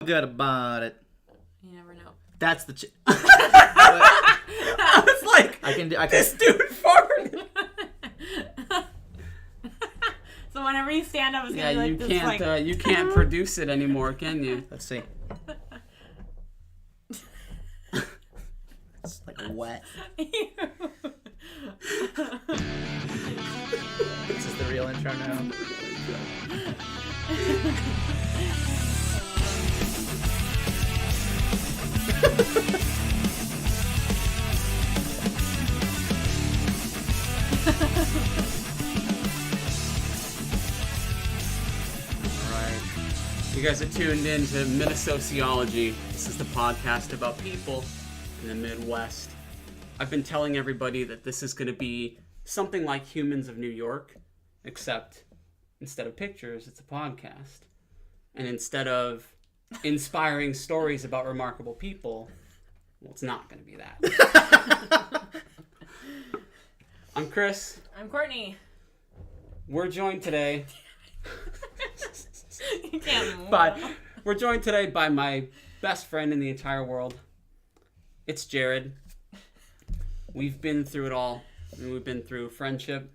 good about it. You never know. That's the... I was like, I can. this dude farted. So whenever you stand up, it's Yeah, gonna be you like this, can't. like... You can't produce it anymore, can you? Let's see. It's like wet. This is the real intro now. Alright. You guys are tuned in to Minnesociology. This is the podcast about people in the Midwest. I've been telling everybody that this is going to be something like Humans of New York, except instead of pictures, it's a podcast. And instead of inspiring stories about remarkable people, well, it's not going to be that. I'm Chris. I'm Courtney. We're joined today... You can't move. But we're joined today by my best friend in the entire world. It's Jared. We've been through it all. We've been through friendship,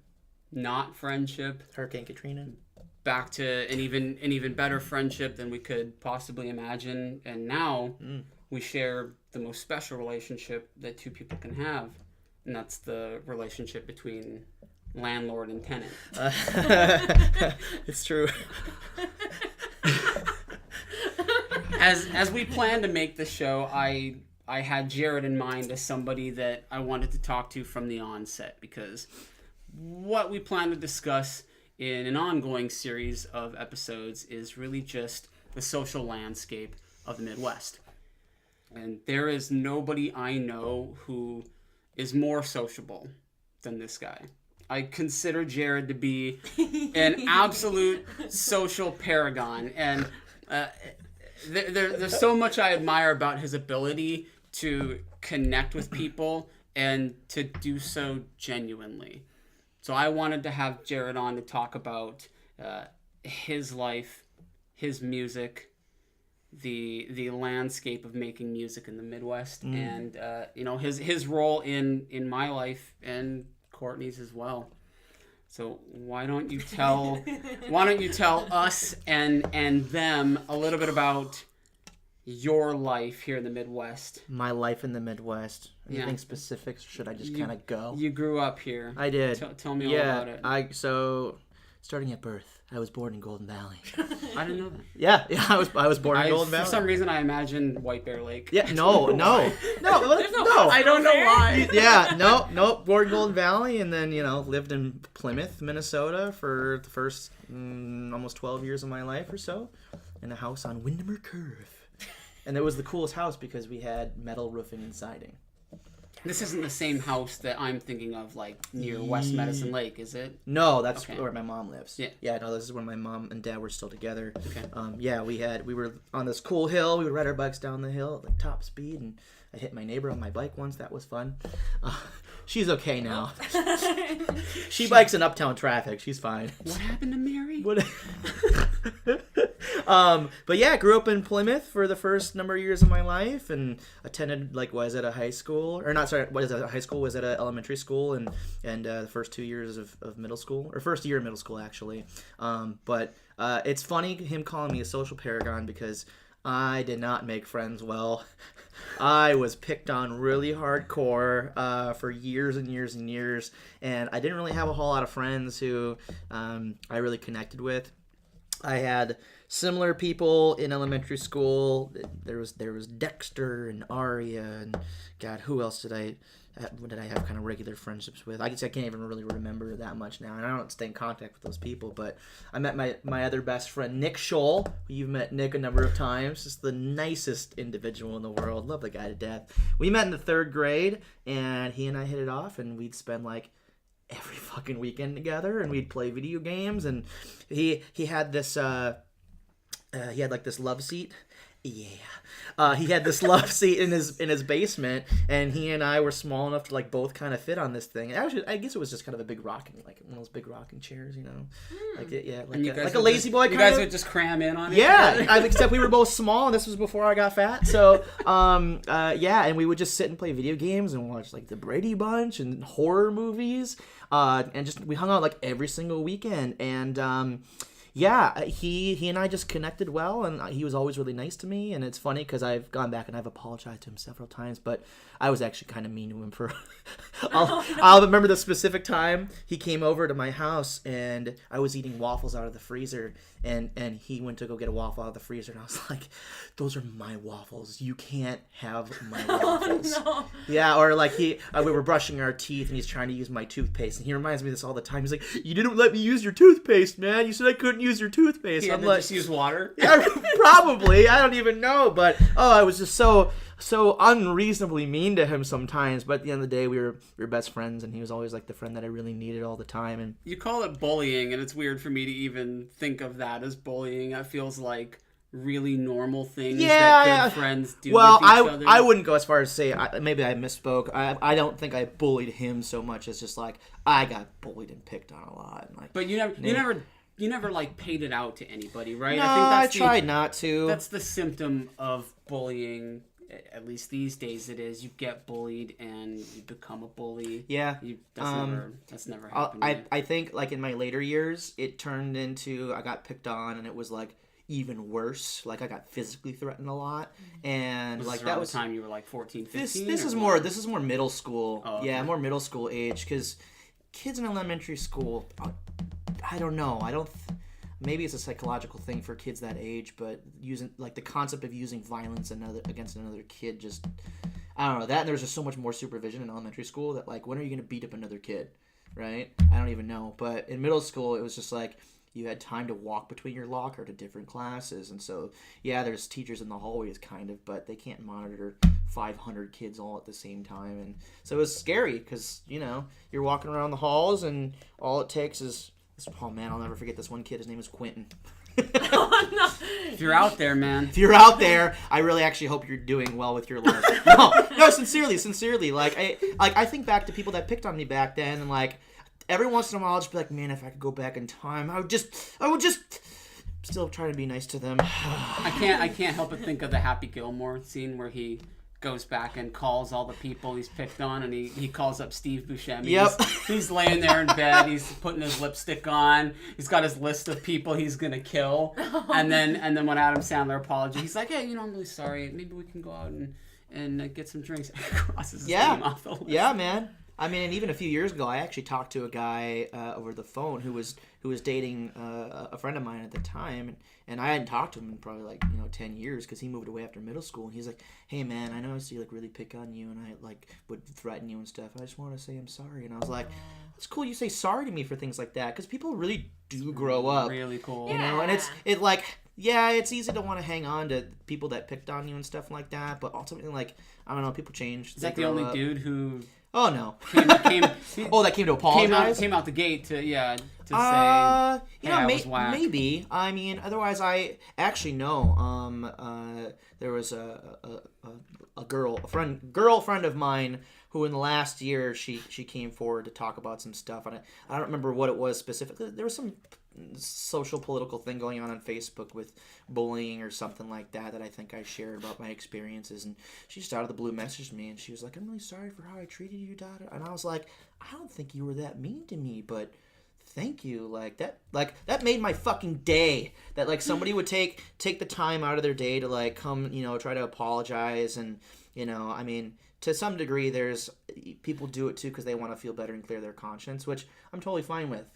not friendship, Hurricane Katrina. back to an even better friendship than we could possibly imagine, and now we share the most special relationship that two people can have, and that's the relationship between landlord and tenant. It's true. As we planned to make this show, I had Jared in mind as somebody that I wanted to talk to from the onset, because what we plan to discuss in an ongoing series of episodes is really just the social landscape of the Midwest. And there is nobody I know who is more sociable than this guy. I consider Jared to be an absolute social paragon, and there's so much I admire about his ability to connect with people and to do so genuinely. So I wanted to have Jared on to talk about his life, his music, the landscape of making music in the Midwest, and his role in my life and Courtney's as well. So why don't you tell us and them a little bit about your life here in the Midwest? My life in the Midwest. Anything specific? Or should I just kind of go? You grew up here. I did. Tell me all about it. Starting at birth, I was born in Golden Valley. I didn't know that. Yeah, I was born in Golden Valley. For some reason, I imagined White Bear Lake. Yeah, no. no. I don't know why. Yeah, no. Born in Golden Valley, and then lived in Plymouth, Minnesota for the first almost 12 years of my life or so, in a house on Windermere Curve, and it was the coolest house because we had metal roofing and siding. This isn't the same house that I'm thinking of, like, near West Medicine Lake, is it? No, that's where my mom lives. Yeah. No, this is when my mom and dad were still together. Okay. We were on this cool hill. We would ride our bikes down the hill at like top speed, and I hit my neighbor on my bike once. That was fun. She's okay now. She bikes in uptown traffic. She's fine. What happened to Mary? But yeah, grew up in Plymouth for the first number of years of my life, and attended was at a high school, or not? Sorry, was at a high school? Was at an elementary school, and the first 2 years of middle school, or first year of middle school actually. But it's funny him calling me a social paragon because I did not make friends well. I was picked on really hardcore for years and years and years, and I didn't really have a whole lot of friends who I really connected with. I had similar people in elementary school. There was Dexter and Aria, and God, who else did I have kind of regular friendships with? I guess I can't even really remember that much now, and I don't stay in contact with those people. But I met my other best friend, Nick Scholl. You've met Nick a number of times. Just the nicest individual in the world. Love the guy to death. We met in the 3rd grade, and he and I hit it off, and we'd spend every fucking weekend together, and we'd play video games. And he had this this love seat, Yeah, he had this love seat in his basement, and he and I were small enough to like both kind of fit on this thing. And actually, I guess it was just kind of a big rocking, like one of those big rocking chairs, like like a lazy boy. You guys would just cram in on it. Yeah, except we were both small, and this was before I got fat. So, yeah, and we would just sit and play video games and watch like the Brady Bunch and horror movies, and just we hung out like every single weekend, and. Yeah, he and I just connected well, and he was always really nice to me. And it's funny because I've gone back and I've apologized to him several times, but I was actually kind of mean to him for. I'll remember the specific time he came over to my house, and I was eating waffles out of the freezer, and he went to go get a waffle out of the freezer, and I was like, "Those are my waffles. You can't have my waffles." No. Yeah, or like we were brushing our teeth, and he's trying to use my toothpaste, and he reminds me of this all the time. He's like, "You didn't let me use your toothpaste, man. You said I couldn't use your toothpaste." Yeah, I'm like, just use water. Yeah, probably. I don't even know, but I was just so unreasonably mean to him sometimes. But at the end of the day, we were best friends, and he was always like the friend that I really needed all the time. And You call it bullying, and it's weird for me to even think of that as bullying. That feels like really normal things that good friends do with each other. I wouldn't go as far as to say, maybe I misspoke. I don't think I bullied him so much as just like I got bullied and picked on a lot. And like, But you never like paid it out to anybody, right? No, I think tried not to. That's the symptom of bullying. At least these days it is. You get bullied and you become a bully. Yeah. That's never happened to me. I think like in my later years, it turned into I got picked on, and it was like even worse. Like I got physically threatened a lot, and like that was the time you were like 14, 15. This is more middle school. Oh, okay. Yeah, more middle school age, because kids in elementary school, I don't know. Maybe it's a psychological thing for kids that age, but using like the concept of using violence against another kid, just I don't know that. And there's just so much more supervision in elementary school that like when are you going to beat up another kid, right? I don't even know. But in middle school, it was just like you had time to walk between your locker to different classes, and so yeah, there's teachers in the hallways kind of, but they can't monitor 500 kids all at the same time, and so it was scary because you're walking around the halls, and all it takes is. Oh man, I'll never forget this one kid. His name was Quentin. Oh, no. If you're out there, man. If you're out there, I really actually hope you're doing well with your life. No, sincerely. Like I think back to people that picked on me back then, and like every once in a while, I'll just be like, man, if I could go back in time, I would just still try to be nice to them. I can't help but think of the Happy Gilmore scene where he goes back and calls all the people he's picked on, and he calls up Steve Buscemi. Yep. He's laying there in bed. He's putting his lipstick on. He's got his list of people he's gonna kill. And then when Adam Sandler apologizes, he's like, "Hey, I'm really sorry. Maybe we can go out and get some drinks." Crosses his name off the list. Yeah, man. I mean, even a few years ago, I actually talked to a guy over the phone who was dating a friend of mine at the time, and I hadn't talked to him in probably like 10 years because he moved away after middle school, and he's like, "Hey man, I know I used to like really pick on you, and I like would threaten you and stuff. I just want to say I'm sorry." And I was like, "It's cool you say sorry to me for things like that, because people really do grow up, really cool, and it's like." Yeah, it's easy to want to hang on to people that picked on you and stuff like that, but ultimately, like, I don't know, people change. Is that the only dude who? Oh no! that came to apologize. Came out the gate to say. I was whack. Maybe. I mean, otherwise, I actually know. There was a girlfriend of mine who, in the last year, she came forward to talk about some stuff, and I don't remember what it was specifically. There was some social political thing going on Facebook with bullying or something like that I think I shared about my experiences, and she just out of the blue messaged me, and she was like, "I'm really sorry for how I treated you, Dada." And I was like, "I don't think you were that mean to me, but thank you." Like that made my fucking day, that like somebody would take the time out of their day to like come try to apologize. And I mean, to some degree, there's people do it too because they want to feel better and clear their conscience, which I'm totally fine with.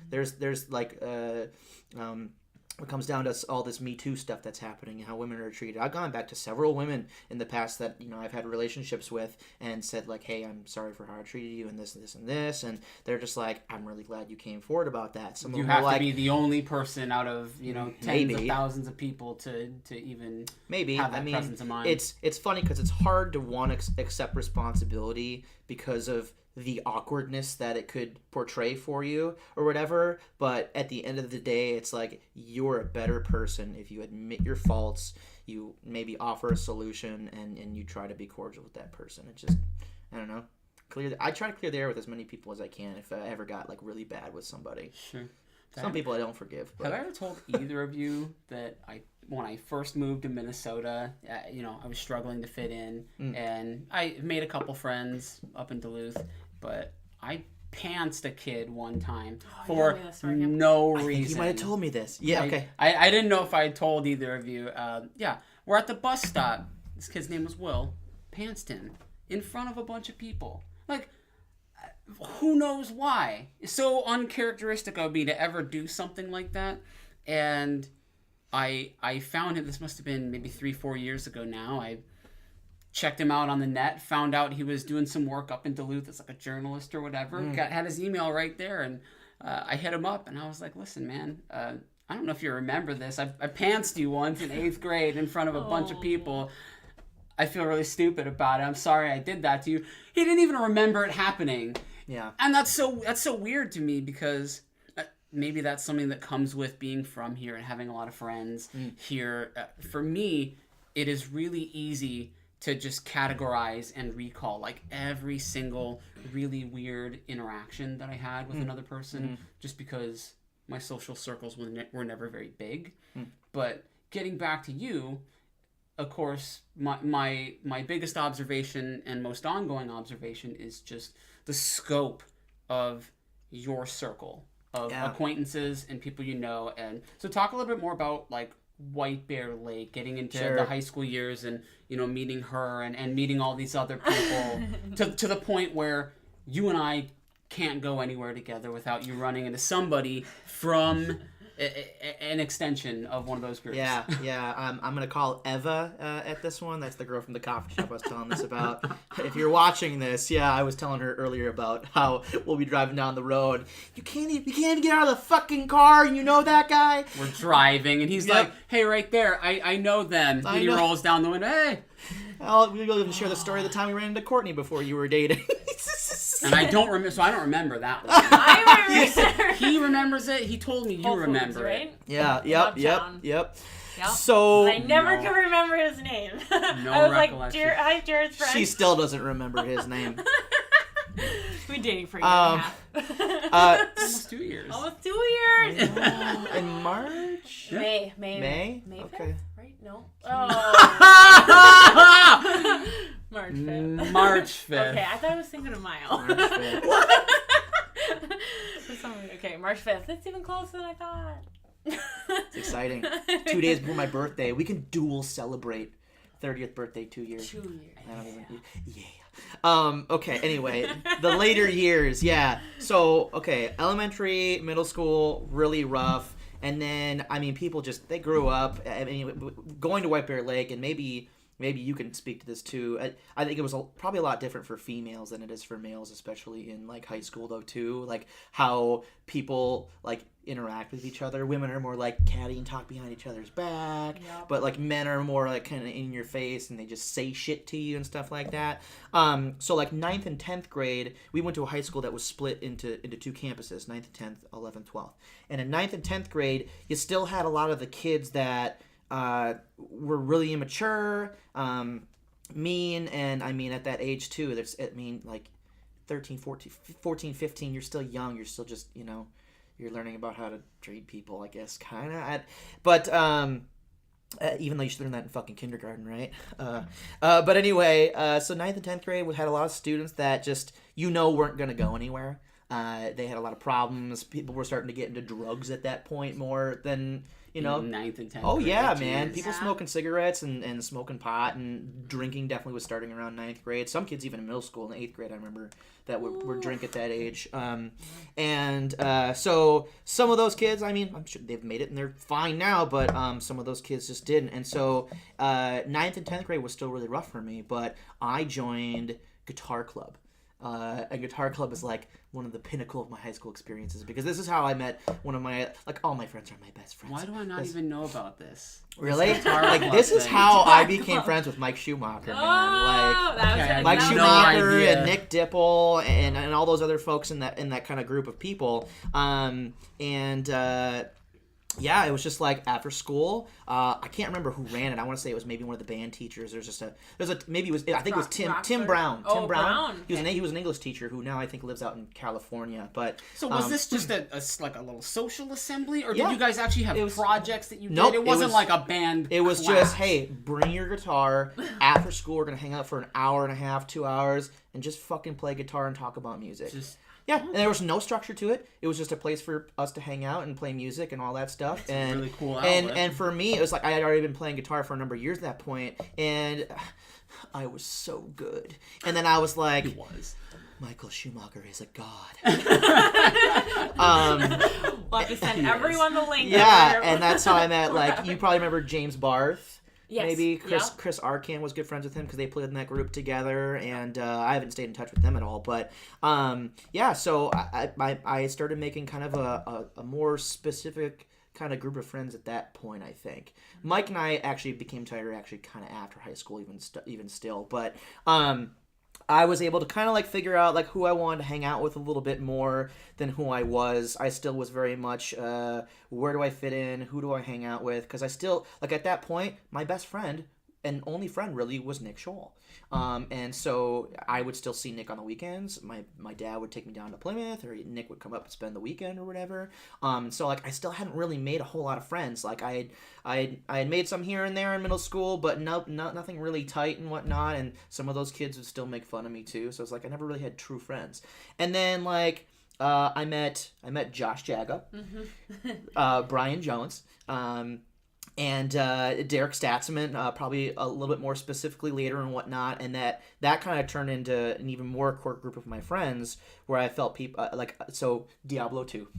There's like it comes down to all this Me Too stuff that's happening and how women are treated. I've gone back to several women in the past that I've had relationships with and said like, "Hey, I'm sorry for how I treated you and this and this and this," and they're just like, "I'm really glad you came forward about that." Some you have to be the only person out of tens of thousands of people to even have that presence of mind. It's funny because it's hard to want to accept responsibility because of the awkwardness that it could portray for you or whatever, but at the end of the day, it's like you're a better person if you admit your faults, you maybe offer a solution and you try to be cordial with that person. It just, I don't know. I try to clear the air with as many people as I can if I ever got like really bad with somebody. Sure. Some people I don't forgive. But. Have I ever told either of you that when I first moved to Minnesota, I was struggling to fit in, and I made a couple friends up in Duluth, but I pantsed a kid one time for no reason. You might have told me this. Yeah, okay. I didn't know if I had told either of you. We're at the bus stop. This kid's name was Will. Pantsed him in front of a bunch of people. Like, who knows why? It's so uncharacteristic of me to ever do something like that. And I found him, this must have been maybe 3-4 years ago now. I checked him out on the net, found out he was doing some work up in Duluth as like a journalist or whatever. Had his email right there, and I hit him up, and I was like, listen, man, I don't know if you remember this. I pantsed you once in 8th grade in front of a bunch of people. I feel really stupid about it. I'm sorry I did that to you. He didn't even remember it happening. Yeah. And that's so weird to me, because maybe that's something that comes with being from here and having a lot of friends here. For me, it is really easy to just categorize and recall like every single really weird interaction that I had with another person, just because my social circles were never very big. But getting back to you, of course, my biggest observation and most ongoing observation is just the scope of your circle of acquaintances and people you know. And so talk a little bit more about like White Bear Lake, getting into the high school years, and meeting her and meeting all these other people to the point where you and I can't go anywhere together without you running into somebody from an extension of one of those groups. Yeah. I'm gonna call Eva at this one. That's the girl from the coffee shop I was telling this about. If you're watching this, I was telling her earlier about how we'll be driving down the road. You can't even get out of the fucking car. You know that guy? We're driving, and he's like, "Hey, right there, I know them." And he rolls down the window. Hey. Well, we'll even share the story of the time we ran into Courtney before you were dating. And I don't remember, so I don't remember that one. I remember. He remembers it. He told me you remember right? it. Yeah, yep. Yep. So I never can remember his name. No I was recollection. like, hi, Jared's friend. She still doesn't remember his name. We've been dating for a year and a half. Almost 2 years. Almost 2 years. In March? May? Okay. 5th? Right? No. March 5th. March 5th. Okay, I thought I was thinking a mile. March 5th. For some reason. Okay, March 5th. That's even closer than I thought. It's exciting. 2 days before my birthday. We can dual celebrate 30th birthday 2 years. 2 years. I don't even, okay, anyway, the later years, So, okay, elementary, middle school, really rough. And then, people just, they grew up. Going to White Bear Lake, and maybe you can speak to this too. I think it was probably a lot different for females than it is for males, especially in like high school though too. Like how people like interact with each other. Women are more like catty and talk behind each other's back, but like men are more like kind of in your face and they just say shit to you and stuff like that. So like 9th and 10th grade, we went to a high school that was split into 2 campuses, 9th and 10th, 11th, 12th. And in 9th and 10th grade, you still had a lot of the kids that were really immature, mean, and at that age too, like 13, 14, 15, you're still young, you're still just, you're learning about how to treat people, I guess, kind of. But even though you should learn that in fucking kindergarten, right? But anyway, so 9th and 10th grade, we had a lot of students that just, weren't going to go anywhere. They had a lot of problems. People were starting to get into drugs at that point more than... 9th and 10th. Oh, grade, yeah, geez. man. People smoking cigarettes and smoking pot, and drinking definitely was starting around 9th grade. Some kids even in middle school in 8th grade, I remember, that would drink at that age. So some of those kids, I'm sure they've made it and they're fine now, but some of those kids just didn't. And so 9th and 10th grade was still really rough for me, but I joined guitar club. A guitar club is like one of the pinnacle of my high school experiences, because this is how I met one of my, like, all my friends are my best friends. Why do I not even know about this? Really? Like, this is how I became friends with Mike Schumacher, man. Like, Mike Schumacher and Nick Dipple and all those other folks in that kind of group of people. yeah, it was just like after school. I can't remember who ran it. I want to say it was maybe one of the band teachers. I think it was Tim Brown. Oh, Tim Brown. Brown. He was an English teacher who now I think lives out in California. But So was this just like a little social assembly, or did Yeah. you guys actually have projects that you Nope, did? It wasn't like a band. it was class. just, hey, bring your guitar after school. We're gonna hang out for an hour and a half, 2 hours, and just fucking play guitar and talk about music. Yeah, and there was no structure to it. It was just a place for us to hang out and play music and all that stuff. That's a really cool and outlet. and for me, it was like I had already been playing guitar for a number of years at that point, and I was so good. And then I was like, It was. Michael Schumacher is a god. We'll have to send everyone the link. Yeah, and that's how I met. Like, you probably remember James Barth. Yes. Maybe Yeah. Chris Arcan was good friends with him because they played in that group together, and I haven't stayed in touch with them at all. But yeah, so I started making kind of a more specific kind of group of friends at that point. I think Mike and I actually became tighter kind of after high school, even still. But I was able to kind of like figure out like who I wanted to hang out with a little bit more than who I was. I still was very much where do I fit in? Who do I hang out with? Because I still, like, at that point, my best friend and only friend really was Nick Scholl. And so I would still see Nick on the weekends. My dad would take me down to Plymouth, or Nick would come up and spend the weekend or whatever. So like I still hadn't really made a whole lot of friends. Like I had made some here and there in middle school, but nothing really tight and whatnot. And some of those kids would still make fun of me too. So it's like I never really had true friends. And then like I met Josh Jaga, Brian Jones, and Derek Statzman, probably a little bit more specifically later and whatnot, and that kind of turned into an even more core group of my friends, where I felt people so Diablo 2.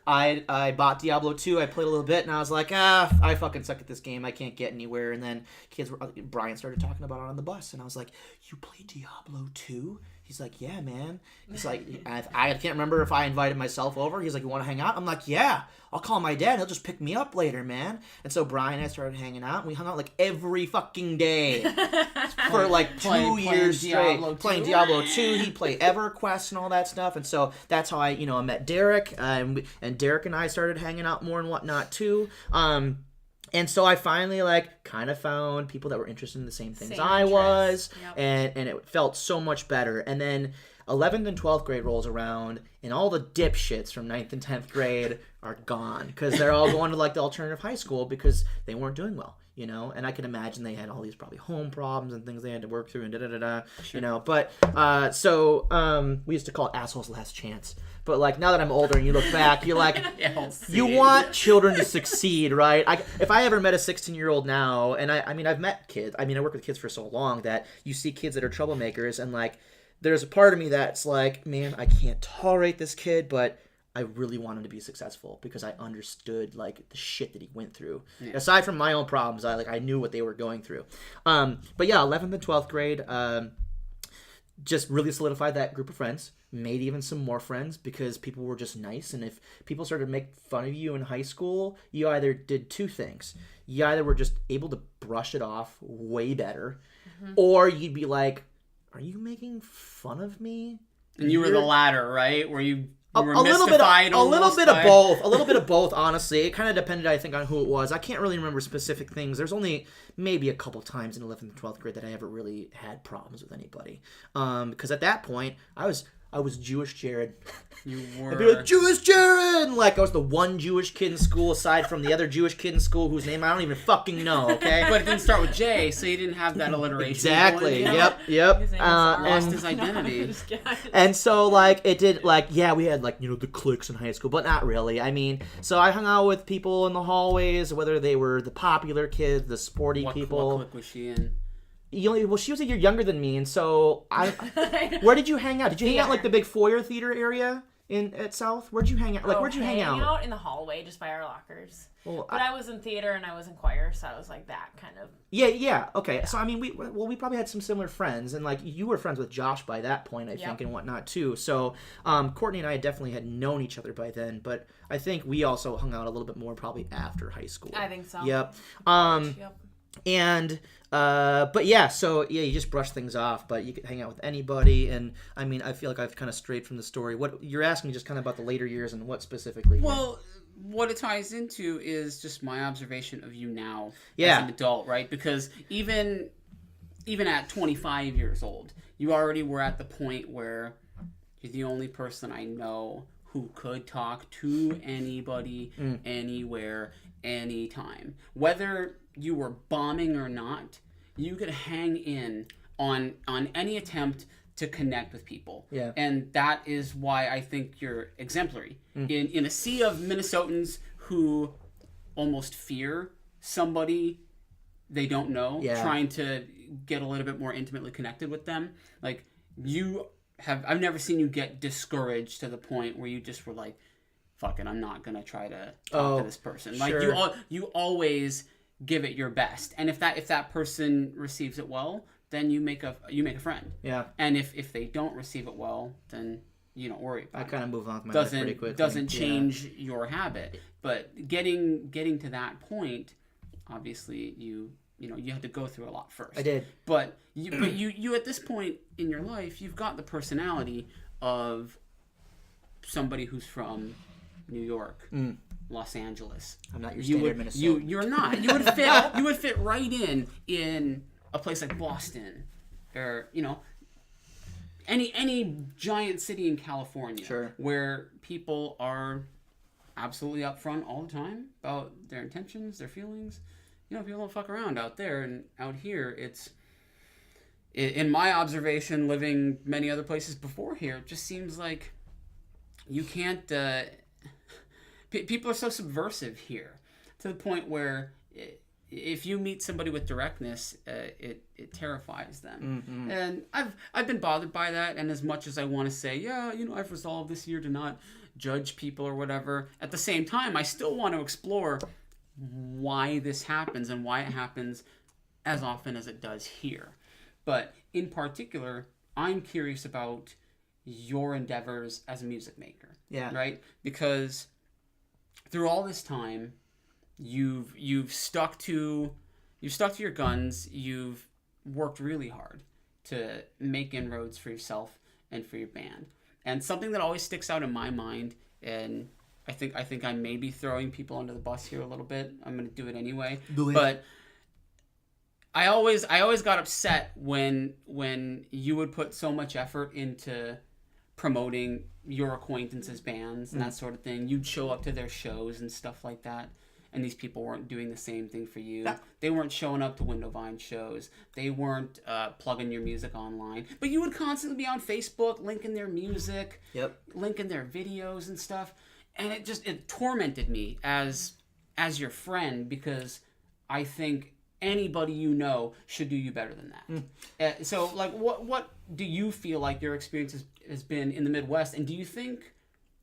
I bought Diablo 2, I played a little bit, and I was like, I fucking suck at this game, I can't get anywhere. And then Brian started talking about it on the bus, and I was like, you play Diablo 2? He's like, yeah, man. He's like, I can't remember if I invited myself over. He's like, you want to hang out? I'm like, yeah, I'll call my dad. He'll just pick me up later, man. And so Brian and I started hanging out, and we hung out like every fucking day for like 2 years straight. Playing Diablo 2. He'd play EverQuest and all that stuff. And so that's how I met Derek, and Derek and I started hanging out more and whatnot too. And so I finally kind of found people that were interested in the same things I was, and it felt so much better. And then 11th and 12th grade rolls around, and all the dipshits from 9th and 10th grade are gone because they're all going to the alternative high school because they weren't doing well, And I can imagine they had all these probably home problems and things they had to work through and Sure. But so we used to call it assholes last chance. But now that I'm older and you look back, you're like, you want children to succeed, right? If I ever met a 16-year-old now, and I mean, I've met kids. I mean, I work with kids for so long that you see kids that are troublemakers, and there's a part of me that's like, man, I can't tolerate this kid, but I really want him to be successful because I understood the shit that he went through. Yeah. Aside from my own problems, I knew what they were going through. But yeah, 11th and 12th grade, just really solidified that group of friends. Made even some more friends because people were just nice. And if people started to make fun of you in high school, you either did two things. You either were just able to brush it off way better, or you'd be like, are you making fun of me? And you were the latter, right? Where you were a little mystified a little bit of both, honestly. It kind of depended, I think, on who it was. I can't really remember specific things. There's only maybe a couple times in 11th and 12th grade that I ever really had problems with anybody. Because at that point, I was Jewish Jared. You were. I'd be like, Jewish Jared! I was the one Jewish kid in school aside from the other Jewish kid in school whose name I don't even fucking know, okay? But it didn't start with J, so you didn't have that alliteration. Exactly. Going, Yep. Lost his identity. And so, it did, yeah, we had, the cliques in high school, but not really. I mean, so I hung out with people in the hallways, whether they were the popular kids, the sporty people. What clique was she in? Well, she was a year younger than me, and so where did you hang out? Did you hang out the big foyer theater area at South? Where'd you hang out? Where'd you hang out? Out in the hallway, just by our lockers. Well, but I was in theater and I was in choir, so I was that kind of. Yeah. Okay. Yeah. So I mean, we probably had some similar friends, and you were friends with Josh by that point, I think, and whatnot too. So Courtney and I definitely had known each other by then, but I think we also hung out a little bit more probably after high school. I think so. Yep. Yep. And but yeah, so yeah, you just brush things off, but you could hang out with anybody. And I mean, I feel like I've kind of strayed from the story. What you're asking me just kind of about the later years and what specifically? Well, what it ties into is just my observation of you now Yeah. as an adult, right? Because even at 25 years old, you already were at the point where you're the only person I know who could talk to anybody, anywhere, anytime. Whether you were bombing or not, you could hang in on any attempt to connect with people. Yeah. And that is why I think you're exemplary. In a sea of Minnesotans who almost fear somebody they don't know, trying to get a little bit more intimately connected with them, like I've never seen you get discouraged to the point where you just were like, fuck it, I'm not gonna try to talk to this person. Like you always give it your best. And if that person receives it well, then you make a friend. Yeah. And if they don't receive it well, then you don't worry about it. I kind of move on with my life pretty quickly. Doesn't change your habit. But getting to that point, obviously you had to go through a lot first. I did. But you at this point in your life, you've got the personality of somebody who's from New York, Los Angeles. I'm not your standard Minnesota. You're not. You would fit right in a place like Boston, or any giant city in California, where people are absolutely upfront all the time about their intentions, their feelings. People don't fuck around out there, and out here, it's, in my observation, living many other places before here, it just seems like you can't. People are so subversive here, to the point where if you meet somebody with directness, it terrifies them. And I've been bothered by that. And as much as I want to say, I've resolved this year to not judge people or whatever, at the same time, I still want to explore why this happens and why it happens as often as it does here. But in particular, I'm curious about your endeavors as a music maker. Yeah. Right? Because through all this time, you've stuck to your guns. You've worked really hard to make inroads for yourself and for your band. And something that always sticks out in my mind, and I think I may be throwing people under the bus here a little bit. I'm going to do it anyway. But I always got upset when you would put so much effort into promoting your acquaintances' bands and that sort of thing. You'd show up to their shows and stuff like that, and these people weren't doing the same thing for you. They weren't showing up to Windowvine shows. They weren't plugging your music online. But you would constantly be on Facebook, linking their music, linking their videos and stuff. And it tormented me as your friend, because I think anybody should do you better than that. So, like, what do you feel like your experience has been in the Midwest? And do you think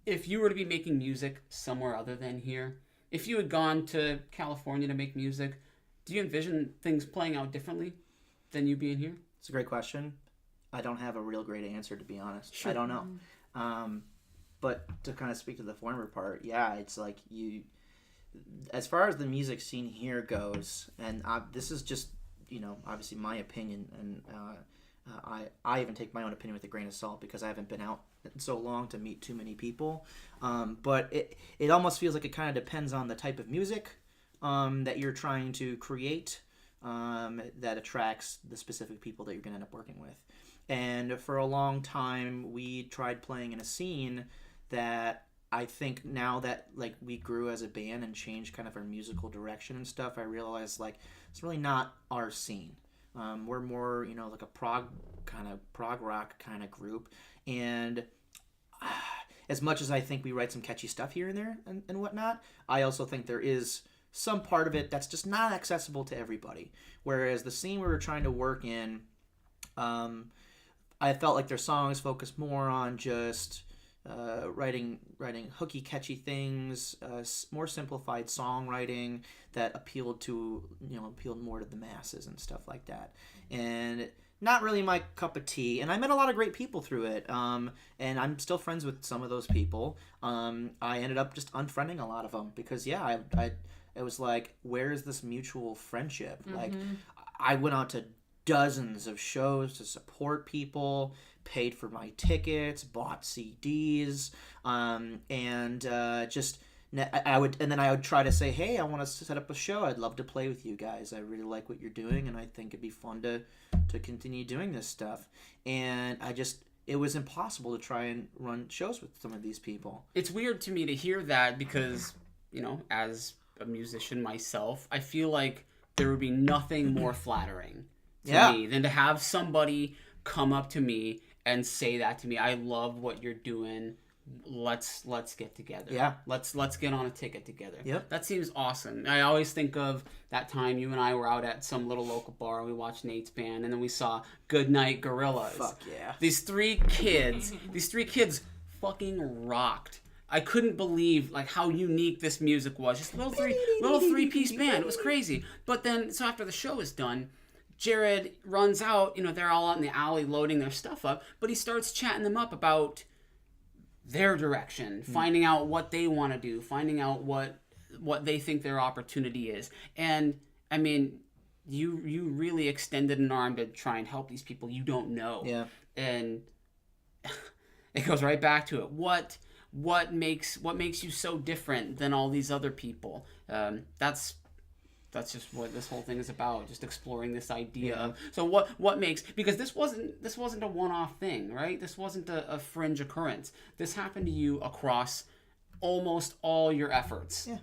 if you were to be making music somewhere other than here, if you had gone to California to make music, do you envision things playing out differently than you being here? It's a great question. I don't have a real great answer, to be honest. Sure. I don't know. But to kind of speak to the former part, it's like as far as the music scene here goes, and this is just, obviously my opinion, and I even take my own opinion with a grain of salt because I haven't been out so long to meet too many people. But it almost feels like it kind of depends on the type of music that you're trying to create that attracts the specific people that you're going to end up working with. And for a long time, we tried playing in a scene that I think now that like we grew as a band and changed kind of our musical direction and stuff, I realized like it's really not our scene. We're more, like a prog rock kind of group. And as much as I think we write some catchy stuff here and there and whatnot, I also think there is some part of it that's just not accessible to everybody. Whereas the scene we were trying to work in, I felt like their songs focused more on just writing hooky, catchy things, more simplified songwriting that appealed more to the masses and stuff like that. And not really my cup of tea. And I met a lot of great people through it. And I'm still friends with some of those people. I ended up just unfriending a lot of them because it was like, where is this mutual friendship? Like, I went out to dozens of shows to support people, paid for my tickets, bought CDs, and just I would, and then I would try to say, hey, I want to set up a show. I'd love to play with you guys. I really like what you're doing, and I think it'd be fun to continue doing this stuff. And it was impossible to try and run shows with some of these people. It's weird to me to hear that because, as a musician myself, I feel like there would be nothing more flattering to me than to have somebody come up to me and say that to me. I love what you're doing. Let's get together. Yeah. Let's get on a ticket together. Yep. That seems awesome. I always think of that time you and I were out at some little local bar and we watched Nate's band and then we saw Goodnight Gorillas. Fuck yeah. These three kids fucking rocked. I couldn't believe how unique this music was. Just a little three-piece band. It was crazy. But then, so after the show is done, Jared runs out. They're all out in the alley loading their stuff up. But he starts chatting them up about their direction, finding out what they want to do, finding out what they think their opportunity is. And, I mean, you really extended an arm to try and help these people you don't know. Yeah. And it goes right back to it. What makes you so different than all these other people? That's just what this whole thing is about, just exploring this idea of, so what makes, because this wasn't a one-off thing, right? This wasn't a fringe occurrence. This happened to you across almost all your efforts. Yeah,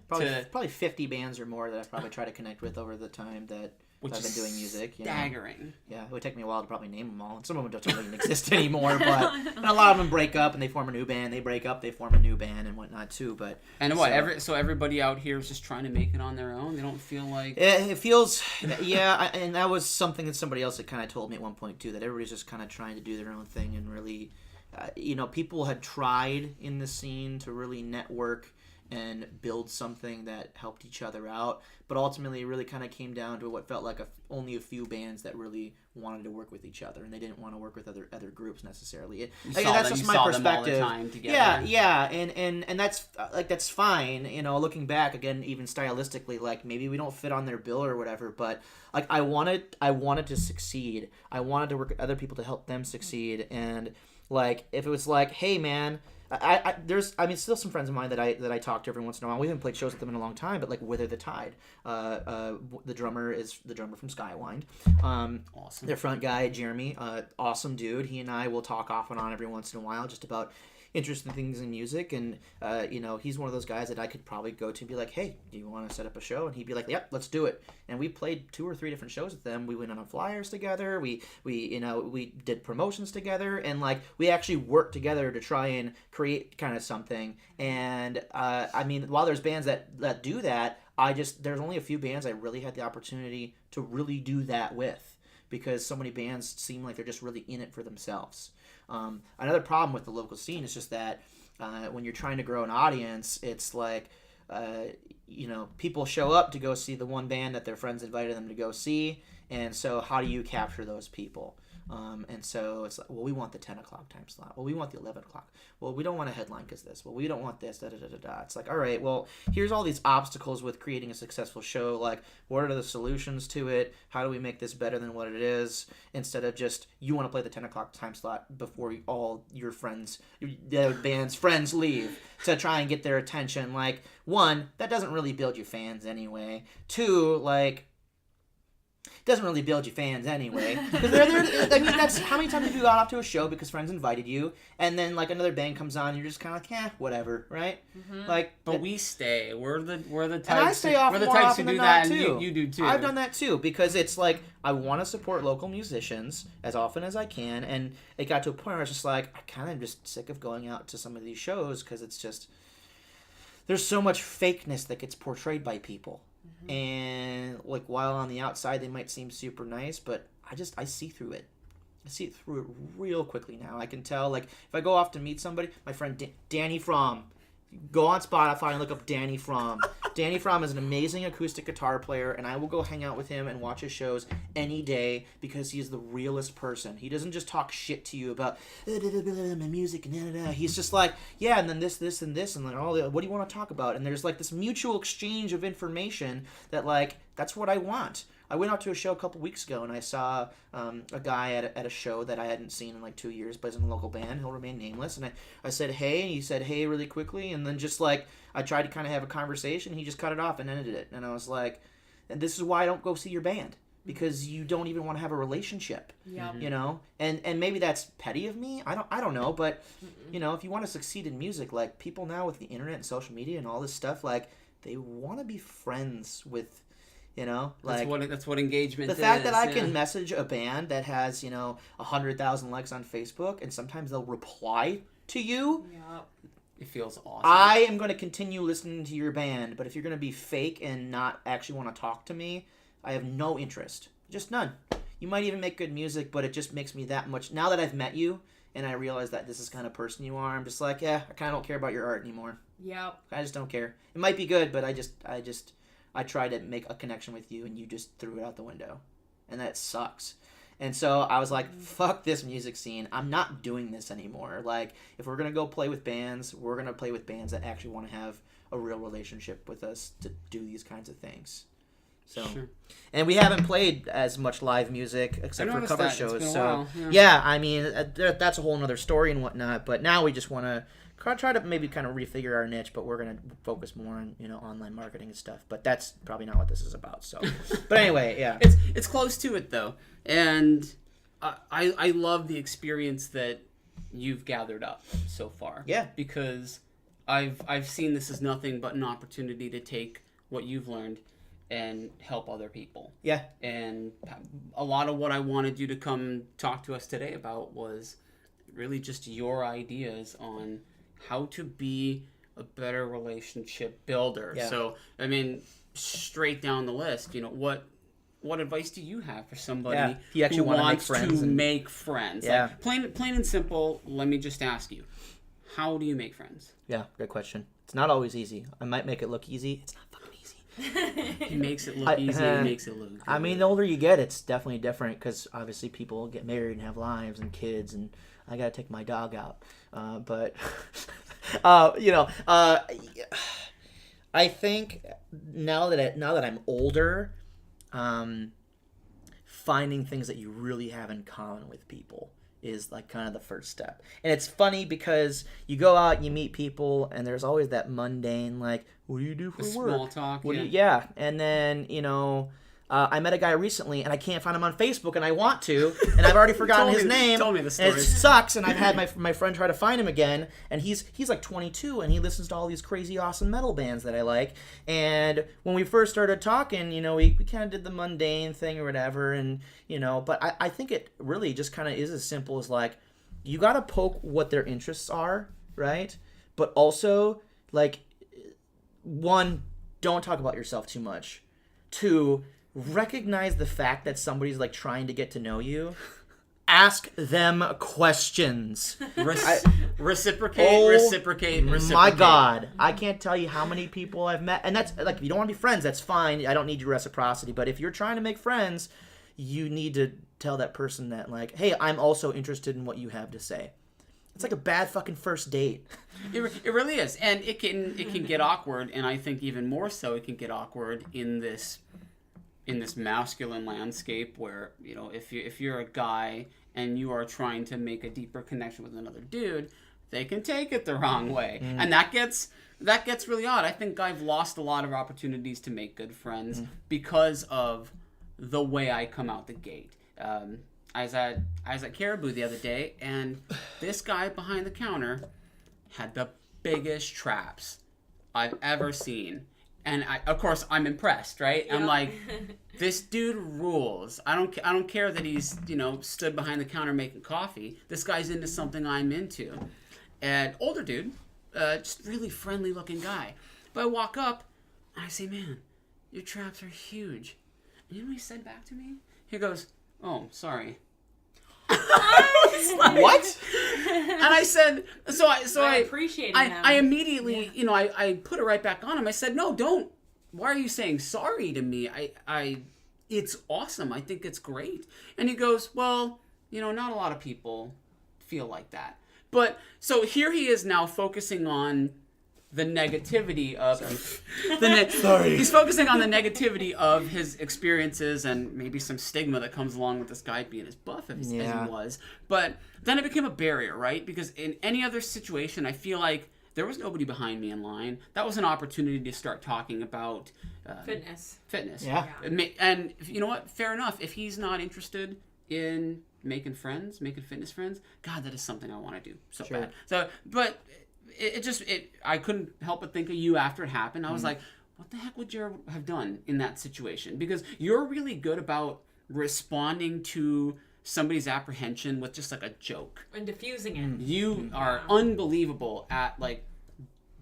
probably 50 bands or more that I've probably tried to connect with over the time that I've been doing music. Staggering. Yeah, it would take me a while to probably name them all. And some of them don't even exist anymore, but and a lot of them break up and they form a new band. They break up, they form a new band and whatnot too. But so everybody out here is just trying to make it on their own. They don't feel like it feels. Yeah, and that was something that somebody else had kind of told me at one point too. That everybody's just kind of trying to do their own thing and really, people had tried in the scene to really network and build something that helped each other out, but ultimately it really kind of came down to what felt like only a few bands that really wanted to work with each other, and they didn't want to work with other groups necessarily. That's just my perspective. Yeah, and that's fine. Looking back again, even stylistically, maybe we don't fit on their bill or whatever, but I wanted to succeed. I wanted to work with other people to help them succeed, and if it was hey man. There's still some friends of mine that I talk to every once in a while. We haven't played shows with them in a long time, but Wither the Tide, the drummer is the drummer from Skywind. Awesome. Their front guy, Jeremy, awesome dude. He and I will talk off and on every once in a while just about interesting things in music, and he's one of those guys that I could probably go to and be like, hey, do you want to set up a show? And he'd be like, yep, let's do it. And we played 2 or 3 different shows with them. We went on flyers together. We did promotions together, and we actually worked together to try and create kind of something. And while there's bands that do that, there's only a few bands I really had the opportunity to really do that with, because so many bands seem like they're just really in it for themselves. Another problem with the local scene is just that when you're trying to grow an audience, it's people show up to go see the one band that their friends invited them to go see, and so how do you capture those people? And so it's we want the 10 o'clock time slot. Well, we want the 11 o'clock. Well, we don't want a headline because this. Well, we don't want this. Da, da, da, da, da. It's all right, well, here's all these obstacles with creating a successful show. What are the solutions to it? How do we make this better than what it is? Instead of just, you want to play the 10 o'clock time slot before all your friends, the band's friends leave to try and get their attention. One, that doesn't really build your fans anyway. Two, doesn't really build your fans anyway. That's how many times have you gone up to a show because friends invited you, and then another band comes on, and you're just kind of whatever, right? Mm-hmm. But we stay. We're the types. And I stay off we're the more types often who do than that, not, and too. You do too. I've done that too, because it's I want to support local musicians as often as I can, and it got to a point where I was just I'm kind of just sick of going out to some of these shows because it's just there's so much fakeness that gets portrayed by people. Mm-hmm. And while on the outside they might seem super nice, but I see through it. I see it through it real quickly now. I can tell if I go off to meet somebody, my friend Danny Fromm, go on Spotify and look up Danny Fromm. Danny Fromm is an amazing acoustic guitar player, and I will go hang out with him and watch his shows any day because he is the realest person. He doesn't just talk shit to you about my music and he's just yeah, and then this, and this, and what do you want to talk about? And there's this mutual exchange of information that that's what I want. I went out to a show a couple weeks ago, and I saw a guy at a show that I hadn't seen in like 2 years, but he's in a local band. He'll remain nameless. And I said, hey, and he said, hey, really quickly. And then just like, I tried to kind of have a conversation. He just cut it off and ended it. And I was like, and this is why I don't go see your band. Because you don't even want to have a relationship, you know, and maybe that's petty of me. I don't know, but you know, if you want to succeed in music, like people now with the internet and social media and all this stuff, like they want to be friends with, you know, like that's what engagement. The fact that I can message a band that has 100,000 likes on Facebook, and sometimes they'll reply to you. Yeah. It feels awesome. I am going to continue listening to your band, but if you're going to be fake and not actually want to talk to me, I have no interest. Just none. You might even make good music, but it just makes me that much... Now that I've met you, and I realize that this is the kind of person you are, I'm just like, yeah, I kind of don't care about your art anymore. Yep. I just don't care. It might be good, but I tried to make a connection with you, and you just threw it out the window. And that sucks. And so I was like, fuck this music scene. I'm not doing this anymore. Like, if we're going to go play with bands, we're going to play with bands that actually want to have a real relationship with us to do these kinds of things. So, sure. And we haven't played as much live music except for cover shows. It's been a so, while, yeah, I mean, that's a whole other story and whatnot. But now we just want to try to maybe kind of refigure our niche, but we're going to focus more on online marketing and stuff. But that's probably not what this is about. So, but anyway, yeah, it's close to it though, and I love the experience that you've gathered up so far. Yeah, because I've seen this as nothing but an opportunity to take what you've learned and help other people. Yeah. And a lot of what I wanted you to come talk to us today about was really just your ideas on how to be a better relationship builder. Yeah. So, I mean, straight down the list, what advice do you have for somebody who wants to make friends? Yeah. Like, plain and simple, let me just ask you, how do you make friends? Yeah, great question. It's not always easy. I might make it look easy. It's not fucking easy. He makes it look easy. He makes it look good. I mean, the older you get, it's definitely different because obviously people get married and have lives and kids, and I gotta take my dog out. But I think now that I'm older, finding things that you really have in common with people is like kind of the first step. And it's funny because you go out, you meet people, and there's always that mundane, like, what do you do for work? Small talk, And then, I met a guy recently, and I can't find him on Facebook, and I want to, and I've already forgotten his name. Told me the story. And it sucks, and I've had my friend try to find him again, and he's like 22, and he listens to all these crazy awesome metal bands that I like. And when we first started talking, we kind of did the mundane thing or whatever, and but I think it really just kind of is as simple as like, you got to poke what their interests are, right? But also, like, one, don't talk about yourself too much. Two, recognize the fact that somebody's like trying to get to know you. Ask them questions. Reciprocate. My God, I can't tell you how many people I've met, and that's like, if you don't want to be friends, that's fine. I don't need your reciprocity. But if you're trying to make friends, you need to tell that person that, like, hey, I'm also interested in what you have to say. It's like a bad fucking first date. It really is, and it can get awkward, and I think even more so it can get awkward in this masculine landscape where, if you're a guy and you are trying to make a deeper connection with another dude, they can take it the wrong way, and that gets really odd. I think I've lost a lot of opportunities to make good friends because of the way I come out the gate. I was at Caribou the other day, and this guy behind the counter had the biggest traps I've ever seen. And of course, I'm impressed, right? Yeah. I'm like, this dude rules. I don't care that he's, stood behind the counter making coffee. This guy's into something I'm into. And older dude, just really friendly looking guy. But I walk up, and I say, man, your traps are huge. And you know what he said back to me? He goes, oh, sorry. Like, what? And I said, I appreciated him. I immediately, I put it right back on him. I said, no, don't. Why are you saying sorry to me? It's awesome. I think it's great. And he goes, well, not a lot of people feel like that. But so here he is now focusing on the negativity of Sorry. He's focusing on the negativity of his experiences and maybe some stigma that comes along with this guy being as buff as he was. But then it became a barrier, right? Because in any other situation, I feel like there was nobody behind me in line. That was an opportunity to start talking about fitness. Yeah. And you know what? Fair enough. If he's not interested in making fitness friends, God, that is something I want to do so bad. So, but I couldn't help but think of you after it happened. I was like, what the heck would Jared have done in that situation? Because you're really good about responding to somebody's apprehension with just like a joke and diffusing it. You are unbelievable at like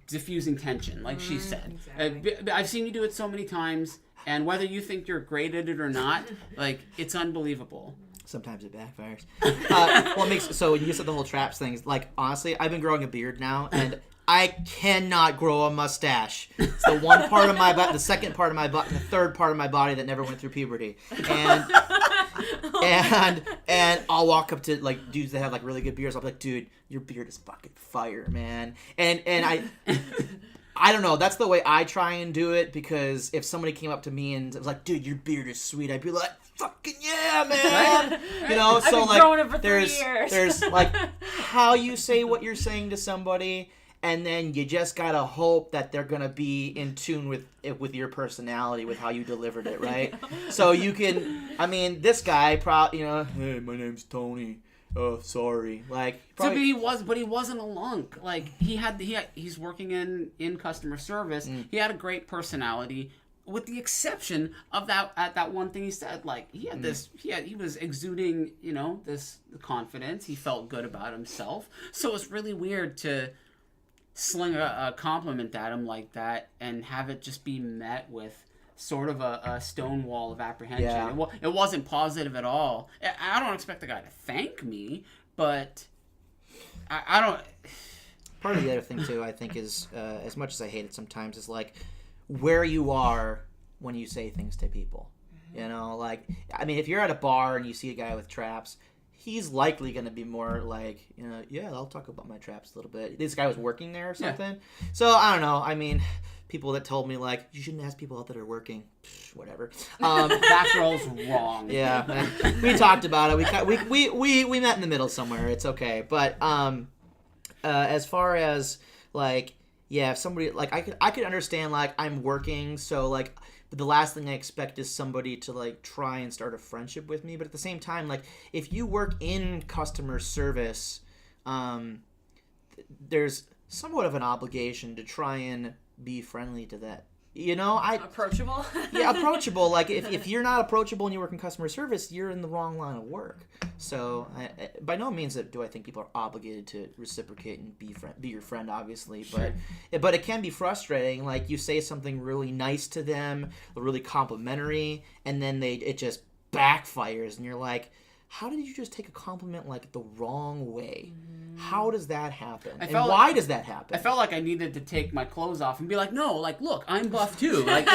diffusing tension, like she said. Exactly. I've seen you do it so many times, and whether you think you're great at it or not, like it's unbelievable. Sometimes it backfires. Well, so you said the whole traps things. Like honestly, I've been growing a beard now, and I cannot grow a mustache. It's the one part of my butt, the second part of my butt, and the third part of my body that never went through puberty. And I'll walk up to like dudes that have like really good beards. I'll be like, dude, your beard is fucking fire, man. And I don't know. That's the way I try and do it, because if somebody came up to me and was like, dude, your beard is sweet, I'd be like, fucking yeah, man. You know, I've so been like growing it for 3 years. there's like how you say what you're saying to somebody, and then you just gotta hope that they're gonna be in tune with your personality, with how you delivered it, right? So you can, I mean, this guy probably, you know, hey, my name's Tony. Oh, sorry. Like, probably... but he wasn't a lunk. Like he's working in customer service. He had a great personality, with the exception of that one thing he said. Like he had he was exuding, you know, this confidence. He felt good about himself. So it's really weird to sling a compliment at him like that and have it just be met with sort of a stone wall of apprehension. Yeah. It wasn't positive at all. I don't expect the guy to thank me, but I don't... Part of the other thing, too, I think is, as much as I hate it sometimes, is like where you are when you say things to people. You know, like, I mean, if you're at a bar and you see a guy with traps, he's likely going to be more like, you know, yeah, I'll talk about my traps a little bit. This guy was working there or something. Yeah. So, I don't know. I mean, people that told me, like, you shouldn't ask people out that are working. Psh, whatever. That girl's wrong. Yeah. We talked about it. We met in the middle somewhere. It's okay. But as far as, like, yeah, if somebody, like, I could understand, like, I'm working, so, like, but the last thing I expect is somebody to, like, try and start a friendship with me. But at the same time, like, if you work in customer service, there's somewhat of an obligation to try and be friendly to that. You know, approachable. Yeah, approachable. Like if you're not approachable and you work in customer service, you're in the wrong line of work. So, by no means do I think people are obligated to reciprocate and be your friend, obviously. But Sure. But it can be frustrating. Like you say something really nice to them, really complimentary, and then it just backfires, and you're like, how did you just take a compliment like the wrong way? How does that happen? And why does that happen? I felt like I needed to take my clothes off and be like, no, like, look, I'm buff too. Like,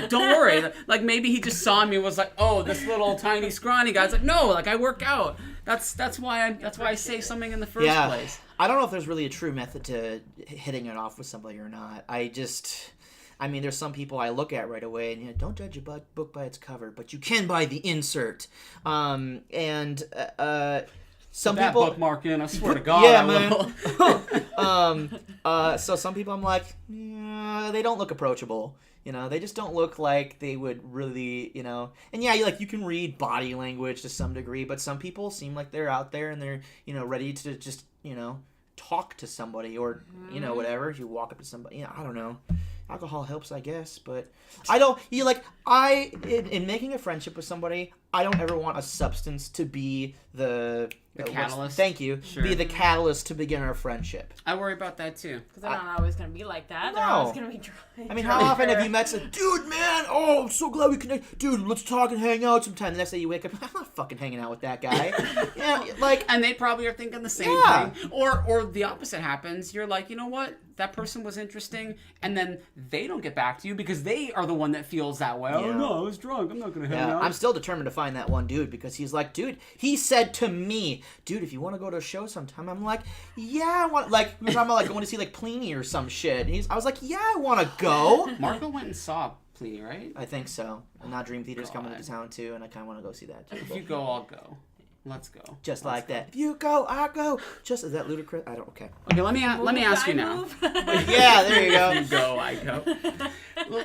don't worry. Like, maybe he just saw me and was like, oh, this little tiny scrawny guy. It's like, no, like, I work out. That's why I say something in the first place. I don't know if there's really a true method to hitting it off with somebody or not. I mean, there's some people I look at right away, and you know, don't judge a book by its cover, but you can by the insert. Some Put that people bookmark in. I swear to God, yeah, man. So some people I'm like, yeah, they don't look approachable. You know, they just don't look like they would really, you know. And yeah, you can read body language to some degree, but some people seem like they're out there and they're, you know, ready to just, you know, talk to somebody or, you know, whatever. If you walk up to somebody, you know, I don't know. Alcohol helps, I guess, but I don't. In making a friendship with somebody, I don't ever want a substance to be the catalyst. Thank you. Sure. Be the catalyst to begin our friendship. I worry about that too. Because they're not always going to be like that. They're No. always going to be dry. I mean, how often have you met some dude, man? Oh, I'm so glad we connect. Dude, let's talk and hang out sometime. The next day you wake up, I'm not fucking hanging out with that guy. Yeah, like, And they probably are thinking the same Yeah. thing. Or the opposite happens. You're like, you know what? That person was interesting, and then they don't get back to you because they are the one that feels that way. Yeah. Oh no, I was drunk. I'm not going to hang yeah, out. I'm still determined to find that one dude because he's like, dude, he said to me, dude, if you want to go to a show sometime, I'm like, yeah, I want, like, we're talking about like going to see like Pliny or some shit. And I was like, yeah, I want to go. Marco went and saw Pliny, right? I think so. And now Dream Theater's coming to town too, and I kind of want to go see that too. If you go, I'll go. Let's go. Just like that. If you go, I go. Just is that ludicrous? I don't. Okay. Okay, let me ask you now. Yeah, there you go. You go, I go.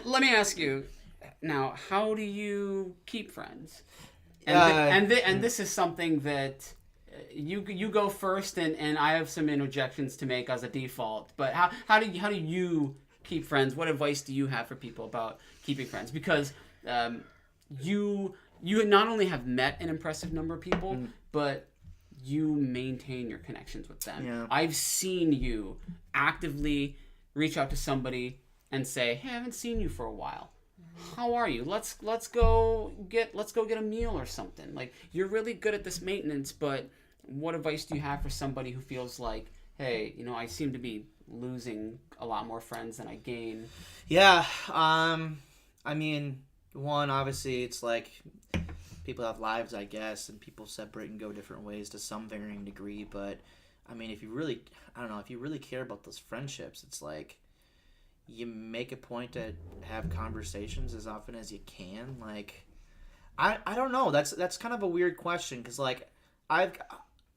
Let me ask you now. How do you keep friends? And this is something that you go first, and I have some interjections to make as a default. But how do you keep friends? What advice do you have for people about keeping friends? Because you not only have met an impressive number of people, but you maintain your connections with them. Yeah. I've seen you actively reach out to somebody and say, "Hey, I haven't seen you for a while. How are you? Let's go get a meal or something." Like, you're really good at this maintenance, but what advice do you have for somebody who feels like, "Hey, I seem to be losing a lot more friends than I gain"? Yeah. I mean, one, obviously, it's like people have lives, I guess, and people separate and go different ways to some varying degree. But I mean, if you really care about those friendships, it's like you make a point to have conversations as often as you can. Like, I don't know. That's kind of a weird question because like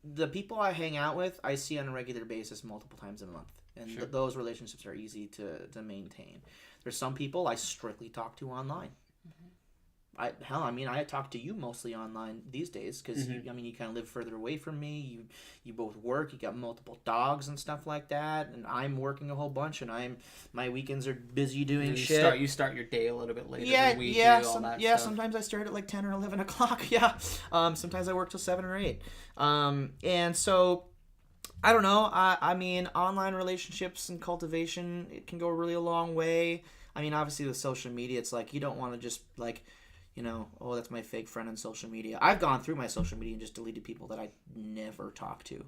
the people I hang out with, I see on a regular basis multiple times a month, and Sure. those relationships are easy to maintain. There's some people I strictly talk to online. I talk to you mostly online these days because you kind of live further away from me. You both work. You got multiple dogs and stuff like that, and I'm working a whole bunch. And my weekends are busy doing shit. You start your day a little bit later. Yeah, than we yeah, do, all that yeah. stuff. Sometimes I start at like 10 or 11 o'clock. Yeah. Sometimes I work till 7 or 8. And so I don't know. I mean, online relationships and cultivation, it can go really a long way. I mean, obviously with social media, it's like you don't want to just like, oh, that's my fake friend on social media. I've gone through my social media and just deleted people that I never talk to.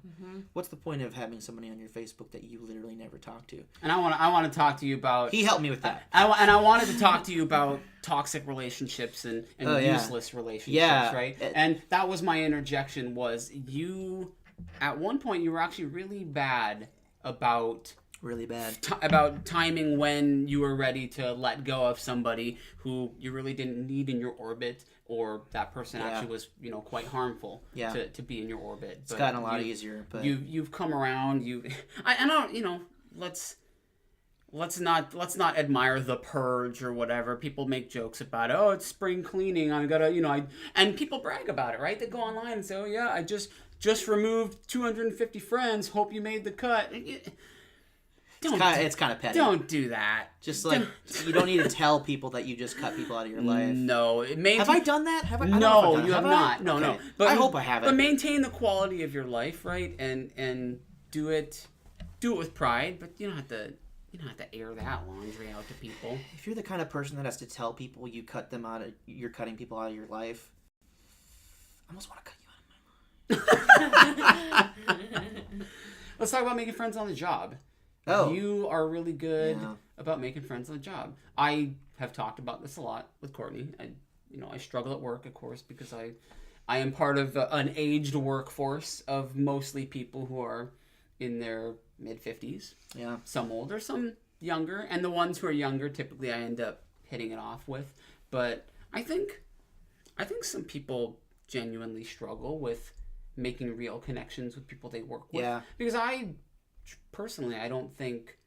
What's the point of having somebody on your Facebook that you literally never talk to? And I want to talk to you about. He helped me with that. I wanted to talk to you about toxic relationships and useless relationships, right? And that was my interjection. Was you at one point you were actually really bad about. Really bad. About timing when you were ready to let go of somebody who you really didn't need in your orbit, or that person actually was, quite harmful to be in your orbit. It's gotten a lot easier, but you've come around. I don't. Let's not admire The Purge or whatever. People make jokes about it. Oh, it's spring cleaning. I gotta, and people brag about it, right? They go online and say, "Oh yeah, I just removed 250 friends. Hope you made the cut." It's kind of petty. Don't do that. Just like you don't need to tell people that you just cut people out of your life. No, have I done that? Have I? No, you have not. No, no. But I hope I haven't. But maintain the quality of your life, right? And do it with pride. But you don't have to air that laundry out to people. If you're the kind of person that has to tell people you're cutting people out of your life, I almost want to cut you out of my life. Let's talk about making friends on the job. Oh. You are really good about making friends on the job. I have talked about this a lot with Courtney. I struggle at work, of course, because I am part of an aged workforce of mostly people who are in their mid-50s. Yeah. Some older, some younger. And the ones who are younger, typically I end up hitting it off with. But I think some people genuinely struggle with making real connections with people they work with. Yeah. Because personally, I don't think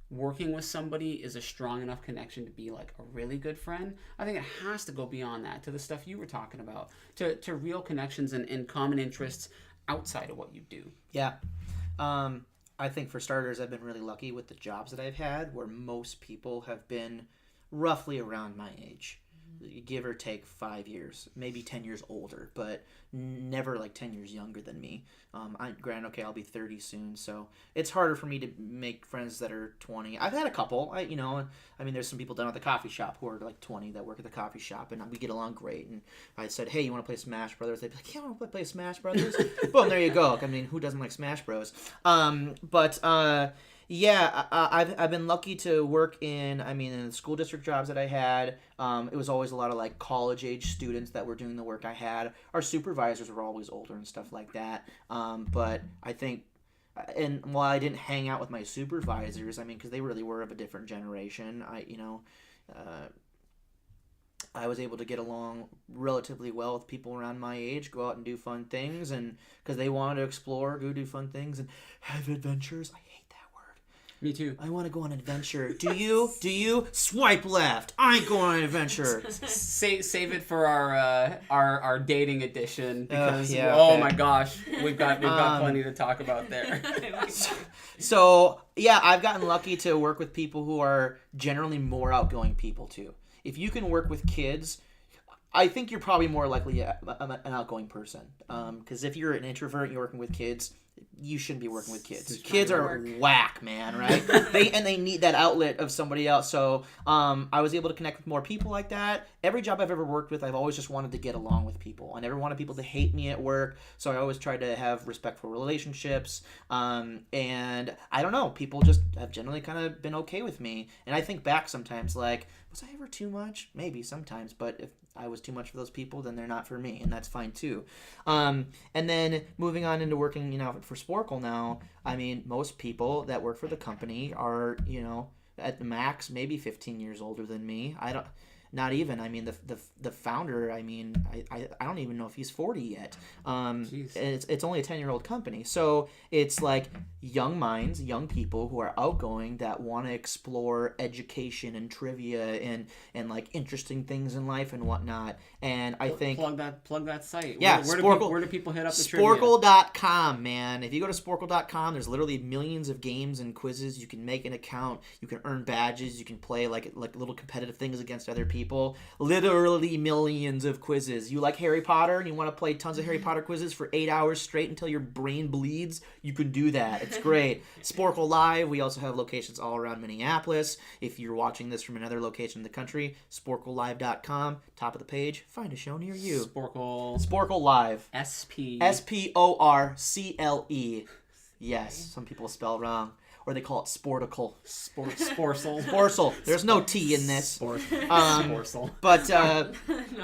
working with somebody is a strong enough connection to be like a really good friend. I think it has to go beyond that, to the stuff you were talking about, to real connections and common interests outside of what you do. Yeah. I think for starters, I've been really lucky with the jobs that I've had, where most people have been roughly around my age. Give or take 5 years, maybe 10 years older, but never like 10 years younger than me. I'll be 30 soon, so it's harder for me to make friends that are 20. I've had a couple, there's some people down at the coffee shop who are like 20 that work at the coffee shop, and we get along great. And I said, "Hey, you want to play Smash Brothers?" They'd be like, "Yeah, I want to play Smash Brothers." Boom, there you go. I mean, who doesn't like Smash Bros? Yeah, I've been lucky to work in, I mean, in the school district jobs that I had. It was always a lot of like college age students that were doing the work I had. Our supervisors were always older and stuff like that. But I think, and while I didn't hang out with my supervisors, I mean, because they really were of a different generation, uh, I was able to get along relatively well with people around my age, go out and do fun things, and because they wanted to explore, go do fun things, and have adventures. I hate that word. Me too. I want to go on an adventure. Do you? Do you? Swipe left. I ain't going on an adventure. Save it for our dating edition because yeah, oh okay. my gosh, we've got plenty to talk about there. So yeah, I've gotten lucky to work with people who are generally more outgoing people too. If you can work with kids, I think you're probably more likely an outgoing person. Because if you're an introvert and you're working with kids, you shouldn't be working with kids. Kids are whack, man, right? They need that outlet of somebody else. So I was able to connect with more people like that. Every job I've ever worked with, I've always just wanted to get along with people. I never wanted people to hate me at work. So I always tried to have respectful relationships. And I don't know, people just have generally kind of been okay with me. And I think back sometimes like, was I ever too much? Maybe sometimes, but if I was too much for those people, then they're not for me, and that's fine too. And then moving on into working, for Sporkle now, I mean, most people that work for the company are, at the max, maybe 15 years older than me. Not even. I mean, the founder, I mean, I don't even know if he's 40 yet. It's only a 10-year-old company. So it's like young minds, young people who are outgoing that want to explore education and trivia and like interesting things in life and whatnot. And I think... Plug that site. Yeah, where do people hit up the trivia? Sporkle.com, man. If you go to Sporkle.com, there's literally millions of games and quizzes. You can make an account. You can earn badges. You can play like little competitive things against other people. Literally millions of quizzes. You like Harry Potter and you want to play tons of Harry Potter quizzes for 8 hours straight until your brain bleeds? You can do that. It's great. Sporkle Live. We also have locations all around Minneapolis. If you're watching this from another location in the country, sporklelive.com. Top of the page. Find a show near you. Sporkle Live. SPORCLE. Yes, some people spell wrong. Or they call it Sporticle. Sporsel. There's no T in this. Sporsel. But, No.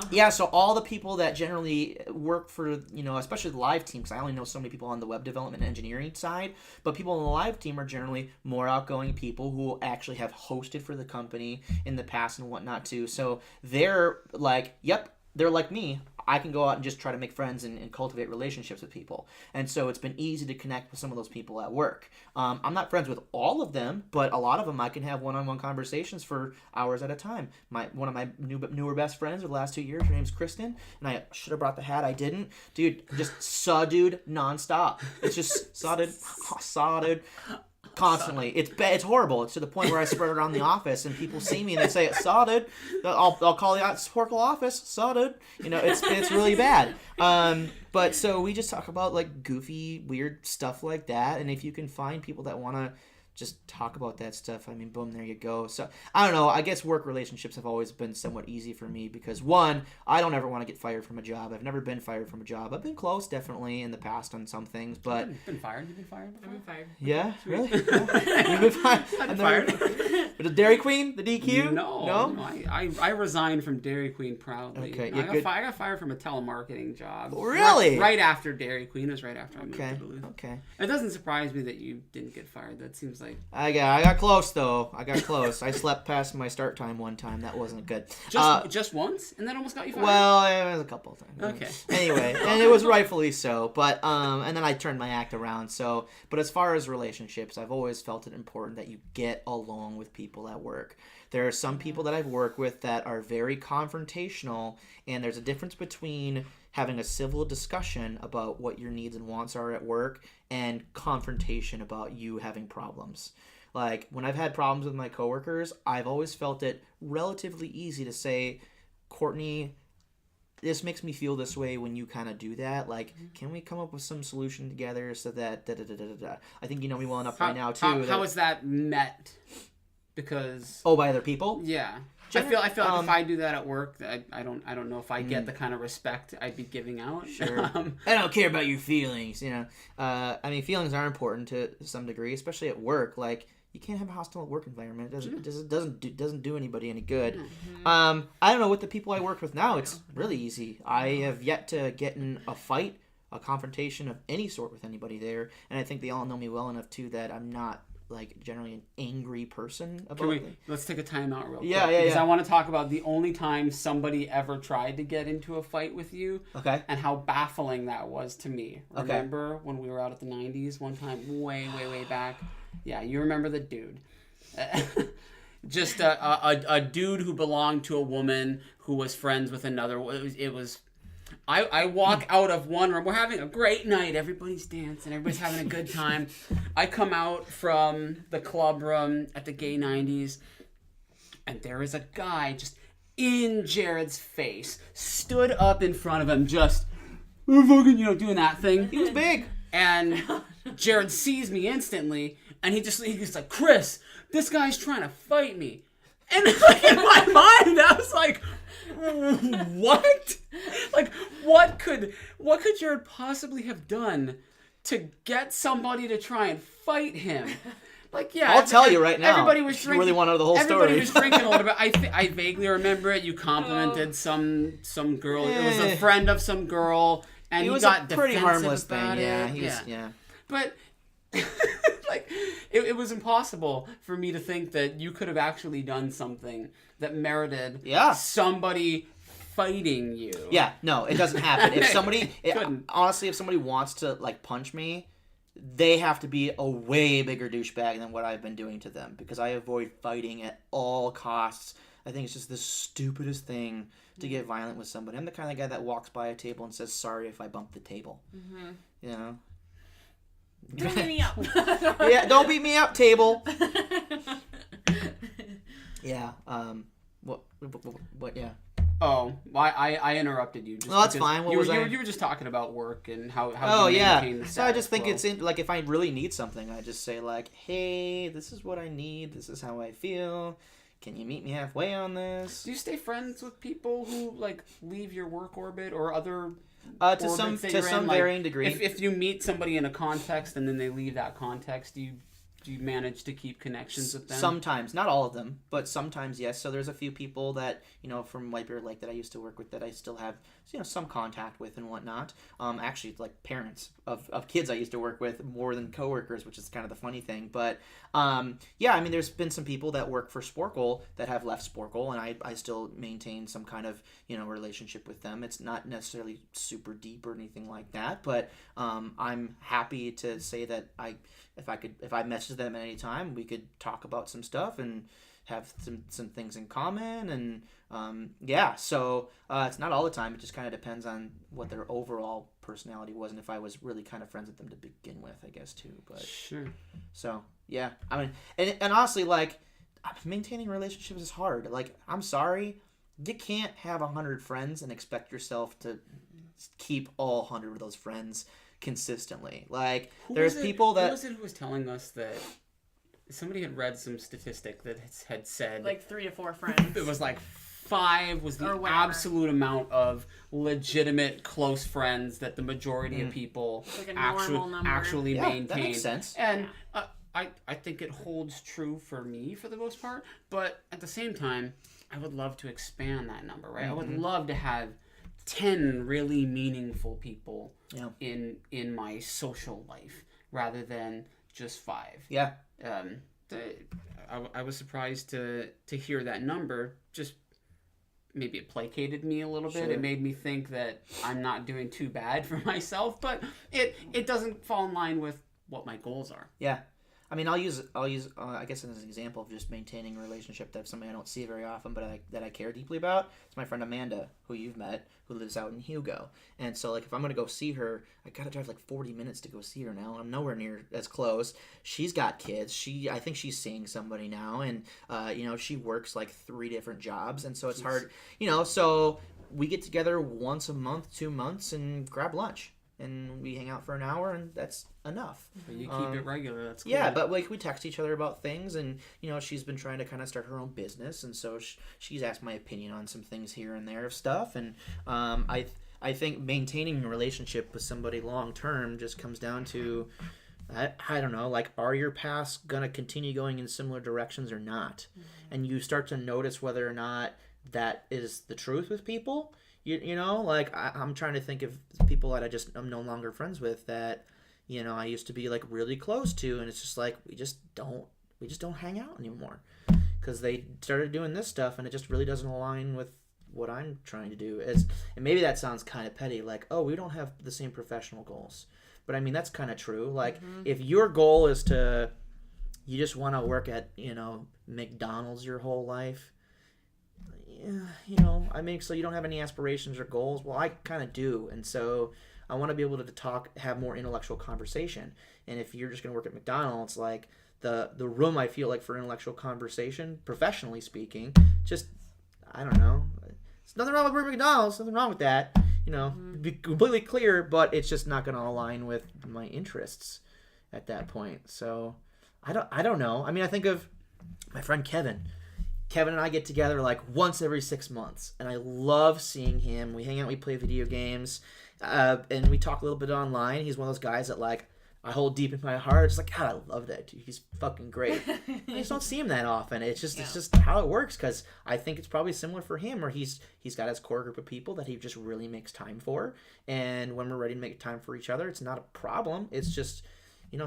yeah, so all the people that generally work for, especially the live team, because I only know so many people on the web development and engineering side, but people on the live team are generally more outgoing people who actually have hosted for the company in the past and whatnot, too. So they're like, yep, they're like me. I can go out and just try to make friends and cultivate relationships with people. And so it's been easy to connect with some of those people at work. I'm not friends with all of them, but a lot of them I can have one-on-one conversations for hours at a time. One of my newer best friends of the last 2 years, her name's Kristen, and I should have brought the hat, I didn't. Dude, just saw dude nonstop. It's just saw dude. Constantly. It's horrible. It's to the point where I spread it around the office and people see me and they say, saw dude. I'll call the Sporkle office. Saw dude. It's really bad. But so we just talk about like goofy, weird stuff like that. And if you can find people that want to just talk about that stuff, I mean, boom, there you go. So I don't know. I guess work relationships have always been somewhat easy for me because one, I don't ever want to get fired from a job. I've never been fired from a job. I've been close, definitely, in the past on some things, but You've been fired before? I've been fired. Yeah, really? You've been fired. I've been fired. But the Dairy Queen, the DQ? No. I resigned from Dairy Queen proudly. Okay, I got fired from a telemarketing job. Really? Right after Dairy Queen. It was right after I moved to Duluth. Okay. It doesn't surprise me that you didn't get fired. That seems like I got close though. I slept past my start time one time. That wasn't good. just once, and that almost got you fired. Well, it was a couple of times. Okay. Anyway, and it was rightfully so. But and then I turned my act around. So, but as far as relationships, I've always felt it important that you get along with people at work. There are some people that I've worked with that are very confrontational, and there's a difference between having a civil discussion about what your needs and wants are at work and confrontation about you having problems. Like, when I've had problems with my coworkers, I've always felt it relatively easy to say, Courtney, this makes me feel this way when you kind of do that. Like, can we come up with some solution together so that da-da-da-da-da. I think you know me well enough by now, too. How is that met? Because... Oh, by other people? Yeah. I feel like if I do that at work, I don't know if I get the kind of respect I'd be giving out. Sure. I don't care about your feelings, you know. I mean, feelings are important to some degree, especially at work. Like, you can't have a hostile work environment. It doesn't do anybody any good. I don't know, with the people I work with now, it's really easy. I have yet to get in a fight, a confrontation of any sort with anybody there, and I think they all know me well enough too that I'm not like generally an angry person about it. Let's take a time out real quick. Yeah. Because I want to talk about the only time somebody ever tried to get into a fight with you. Okay. And how baffling that was to me. Remember when we were out at the 90s one time, way back? Yeah, you remember the dude. Just a dude who belonged to a woman who was friends with another. It was I walk out of one room. We're having a great night. Everybody's dancing. Everybody's having a good time. I come out from the club room at the gay 90s, and there is a guy just in Jared's face, stood up in front of him, just fucking, doing that thing. He was big. And Jared sees me instantly, and he's like, Chris, this guy's trying to fight me. And like, in my mind, I was like, what? Like, what could Jared possibly have done to get somebody to try and fight him? Like, yeah, I'll tell you right now. Everybody was drinking. You really want to know the whole story? Everybody was drinking a little bit. I vaguely remember it. You complimented some girl. It was a friend of some girl, and he got a pretty harmless about thing. it. Yeah. But like, it was impossible for me to think that you could have actually done something that merited somebody fighting you. Yeah, no, it doesn't happen. If somebody, honestly, if somebody wants to like punch me, they have to be a way bigger douchebag than what I've been doing to them, because I avoid fighting at all costs. I think it's just the stupidest thing to get violent with somebody. I'm the kind of guy that walks by a table and says sorry if I bump the table. Mm-hmm. You know? Don't beat me up. Yeah, don't beat me up, table. Yeah. What? Yeah. Oh, I interrupted you. Just that's fine. What was I? You were just talking about work and how you maintain the So I just think quo. it's like if I really need something, I just say like, hey, this is what I need. This is how I feel. Can you meet me halfway on this? Do you stay friends with people who like leave your work orbit or other? To some varying degree. If you meet somebody in a context and then they leave that context, do you manage to keep connections with them? Sometimes, not all of them, but sometimes yes. So there's a few people that from White Bear Lake that I used to work with that I still have some contact with and whatnot. Actually, like parents of kids I used to work with more than coworkers, which is kind of the funny thing. But yeah, I mean, there's been some people that work for Sporkle that have left Sporkle, and I still maintain some kind of relationship with them. It's not necessarily super deep or anything like that, but I'm happy to say that if I message them at any time, we could talk about some stuff and have some things in common, and yeah, so it's not all the time. It just kind of depends on what their overall personality was, and if I was really kind of friends with them to begin with, I guess too. But sure. So yeah, I mean, and honestly, like, maintaining relationships is hard. Like, I'm sorry, you can't have 100 friends and expect yourself to keep all 100 of those friends consistently. Like, there's people that... Who was it who was telling us that somebody had read some statistic that had said like 3 to 4 friends? It was like 5 was the absolute amount of legitimate close friends that the majority of people like actually maintain. That makes sense. And I think it holds true for me for the most part, but at the same time, I would love to expand that number, right? Mm-hmm. I would love to have 10 really meaningful people in my social life rather than just 5. Yeah. I was surprised to hear that number. Just maybe it placated me a little bit. Sure. It made me think that I'm not doing too bad for myself, but it doesn't fall in line with what my goals are. Yeah. I mean, I'll use I guess as an example of just maintaining a relationship that somebody I don't see very often, but that I care deeply about. It's my friend Amanda, who you've met, who lives out in Hugo. And so, like, if I'm gonna go see her, I gotta drive like 40 minutes to go see her now. I'm nowhere near as close. She's got kids. I think she's seeing somebody now, and she works like 3 different jobs, and so it's hard. So we get together once a month, 2 months, and grab lunch. and we hang out for an hour, and that's enough. But you keep it regular. That's cool. Yeah, but like we text each other about things, and she's been trying to kind of start her own business, and so she's asked my opinion on some things here and there of stuff, and I think maintaining a relationship with somebody long term just comes down to I don't know, like, are your paths gonna continue going in similar directions or not? And you start to notice whether or not that is the truth with people. Like I'm trying to think of people that I'm no longer friends with that I used to be like really close to, and it's just like we just don't hang out anymore because they started doing this stuff, and it just really doesn't align with what I'm trying to do. And maybe that sounds kind of petty, like, oh, we don't have the same professional goals. But I mean, that's kind of true. Like, if your goal is you just want to work at, McDonald's your whole life, I mean, so you don't have any aspirations or goals. Well, I kind of do. And so I want to be able to have more intellectual conversation. And if you're just going to work at McDonald's, like, the room I feel like for intellectual conversation, professionally speaking, just, I don't know. There's nothing wrong with working at McDonald's. Nothing wrong with that. Be completely clear, but it's just not going to align with my interests at that point. So I don't know. I mean, I think of my friend Kevin. Kevin and I get together like once every 6 months, and I love seeing him. We hang out, we play video games, and we talk a little bit online. He's one of those guys that like I hold deep in my heart. It's like, God, I love that dude. He's fucking great. I just don't see him that often. It's just how it works, because I think it's probably similar for him, where he's got his core group of people that he just really makes time for. And when we're ready to make time for each other, it's not a problem. It's just,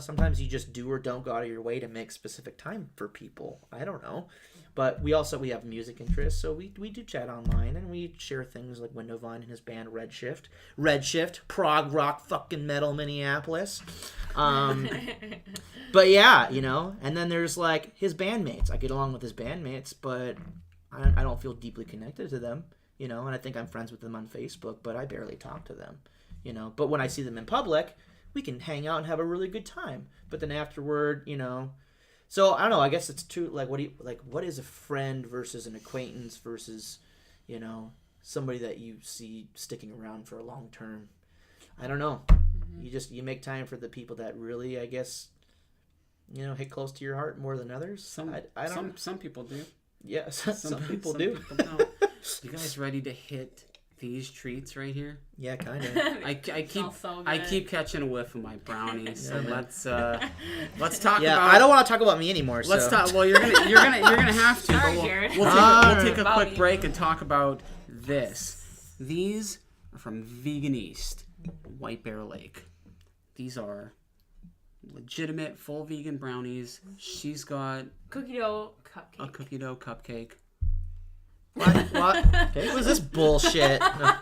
sometimes you just do or don't go out of your way to make specific time for people. I don't know. But we have music interests, so we do chat online, and we share things like Windowvine and his band Redshift, prog rock fucking metal Minneapolis. But yeah, and then there's like his bandmates. I get along with his bandmates, but I don't feel deeply connected to them, and I think I'm friends with them on Facebook, but I barely talk to them, But when I see them in public, we can hang out and have a really good time. But then afterward, So I don't know. I guess it's true. Like, what is a friend versus an acquaintance versus, somebody that you see sticking around for a long term? I don't know. Mm-hmm. You make time for the people that really, I guess, hit close to your heart more than others. Some people do. Yeah, some people do. Some people don't. You guys ready to hit these treats right here? Yeah, kind of. I keep catching a whiff of my brownies. So let's talk about. I don't want to talk about me anymore. Let's talk. Well, you're gonna have to. Sorry, We'll take a quick break and talk about this. These are from Vegan East, White Bear Lake. These are legitimate full vegan brownies. She's got cookie dough cupcake. A cookie dough cupcake. What? What was this bullshit? No,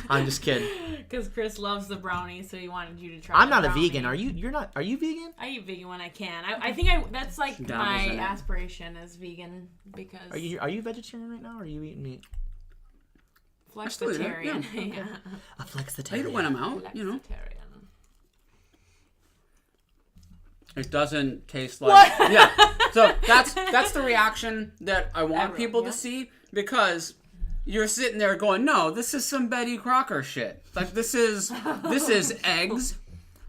I'm just kidding. Because Chris loves the brownies, so he wanted you to try. I'm not a vegan. Are you? You're not. Are you vegan? I eat vegan when I can. I think that's like my aspiration as vegan, because. Are you vegetarian right now? Or are you eating meat? Flexitarian. Yeah. A flexitarian. I eat it when I'm out. It doesn't taste like. What? Yeah. So that's the reaction that I want people to see. Because you're sitting there going, no, this is some Betty Crocker shit. Like, this is eggs,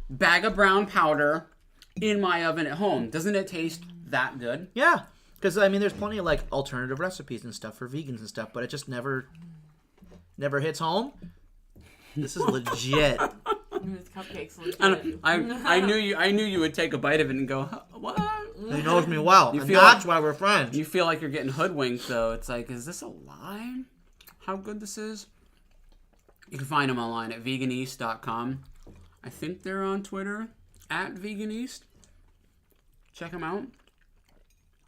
bag of brown powder in my oven at home. Doesn't it taste that good? Yeah. Because, I mean, there's plenty of, like, alternative recipes and stuff for vegans and stuff, but it just never hits home. This is legit. This cupcake's legit. I knew you would take a bite of it and go, what? He knows me well, and that's why we're friends. You feel like you're getting hoodwinked, though. It's like, is this a lie? How good this is? You can find them online at veganeast.com. I think they're on Twitter, at veganeast. Check them out.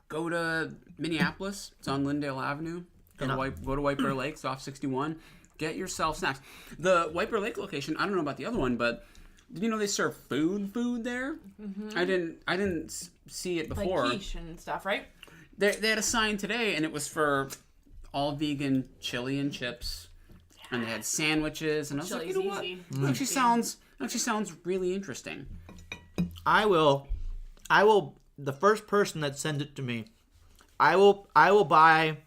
Go to Minneapolis. It's on Lyndale Avenue. Go to White Bear Lake. It's off 61. Get yourself snacks. The White Bear Lake location, I don't know about the other one, but did you know they serve food there? Mm-hmm. I didn't see it before. Like quiche and stuff, right? They had a sign today, and it was for all vegan chili and chips, and they had sandwiches, and I was like, you know what? Actually sounds really interesting. I will. The first person that sends it to me, I'll pay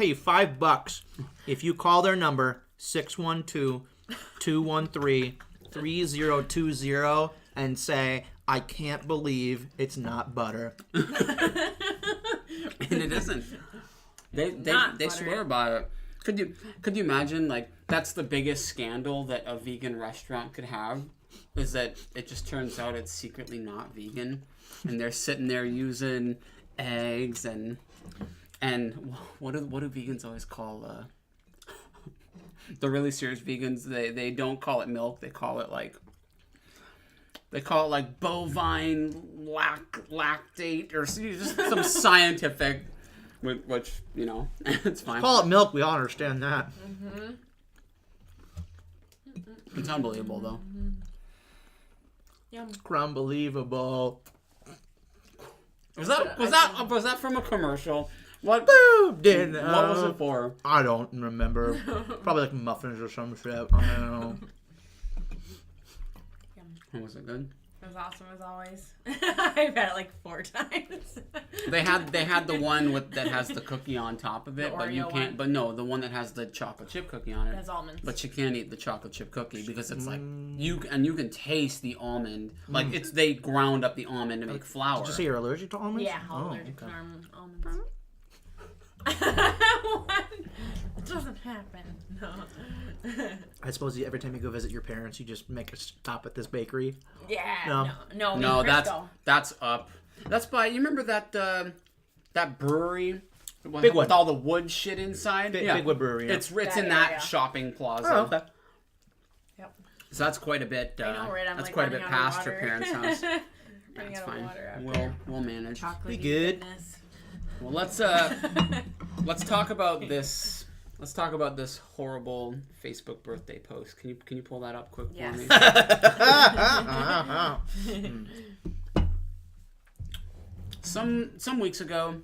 you $5 if you call their number 612-213 3020 and say, I can't believe it's not butter. And it isn't. They swear by it. Could you imagine, like, that's the biggest scandal that a vegan restaurant could have, is that it just turns out it's secretly not vegan, and they're sitting there using eggs and what do vegans always call the really serious vegans? They don't call it milk. They call it like bovine lactate or just some scientific, which it's fine. Call it milk. We all understand that. Mm-hmm. It's unbelievable though. Yum. Unbelievable. Was that from a commercial? What Boom! What was it for? I don't remember. Probably like muffins or some shit. I don't know. Was it good? It was awesome as always. I've had it like 4 times. They had the one that has the cookie on top of it, The but you Oreo can't. one? But no, the one that has the chocolate chip cookie on it. It has almonds. But you can't eat the chocolate chip cookie because it's like you can taste the almond. Like they ground up the almond to make flour. Did you say you're allergic to almonds? Yeah, I'm Oh, allergic to okay. almonds. What? It doesn't happen. No. I suppose every time you go visit your parents, you just make a stop at this bakery. Yeah. No. No, Frisco. that's up. That's by. You remember that that brewery with Big Wood. all the wood shit inside? Big Wood Brewery. Yeah. It's That in that area. shopping plaza. Oh, okay. Yep. So that's quite a bit. I know, right? I'm That's like quite a bit running out of past your water. parents' house. Running That's out of fine. water after. We'll manage. Chocolate We good. goodness. Well, let's talk about this. Let's talk about this horrible Facebook birthday post. Can you pull that up quick Yes. for me? Some weeks ago,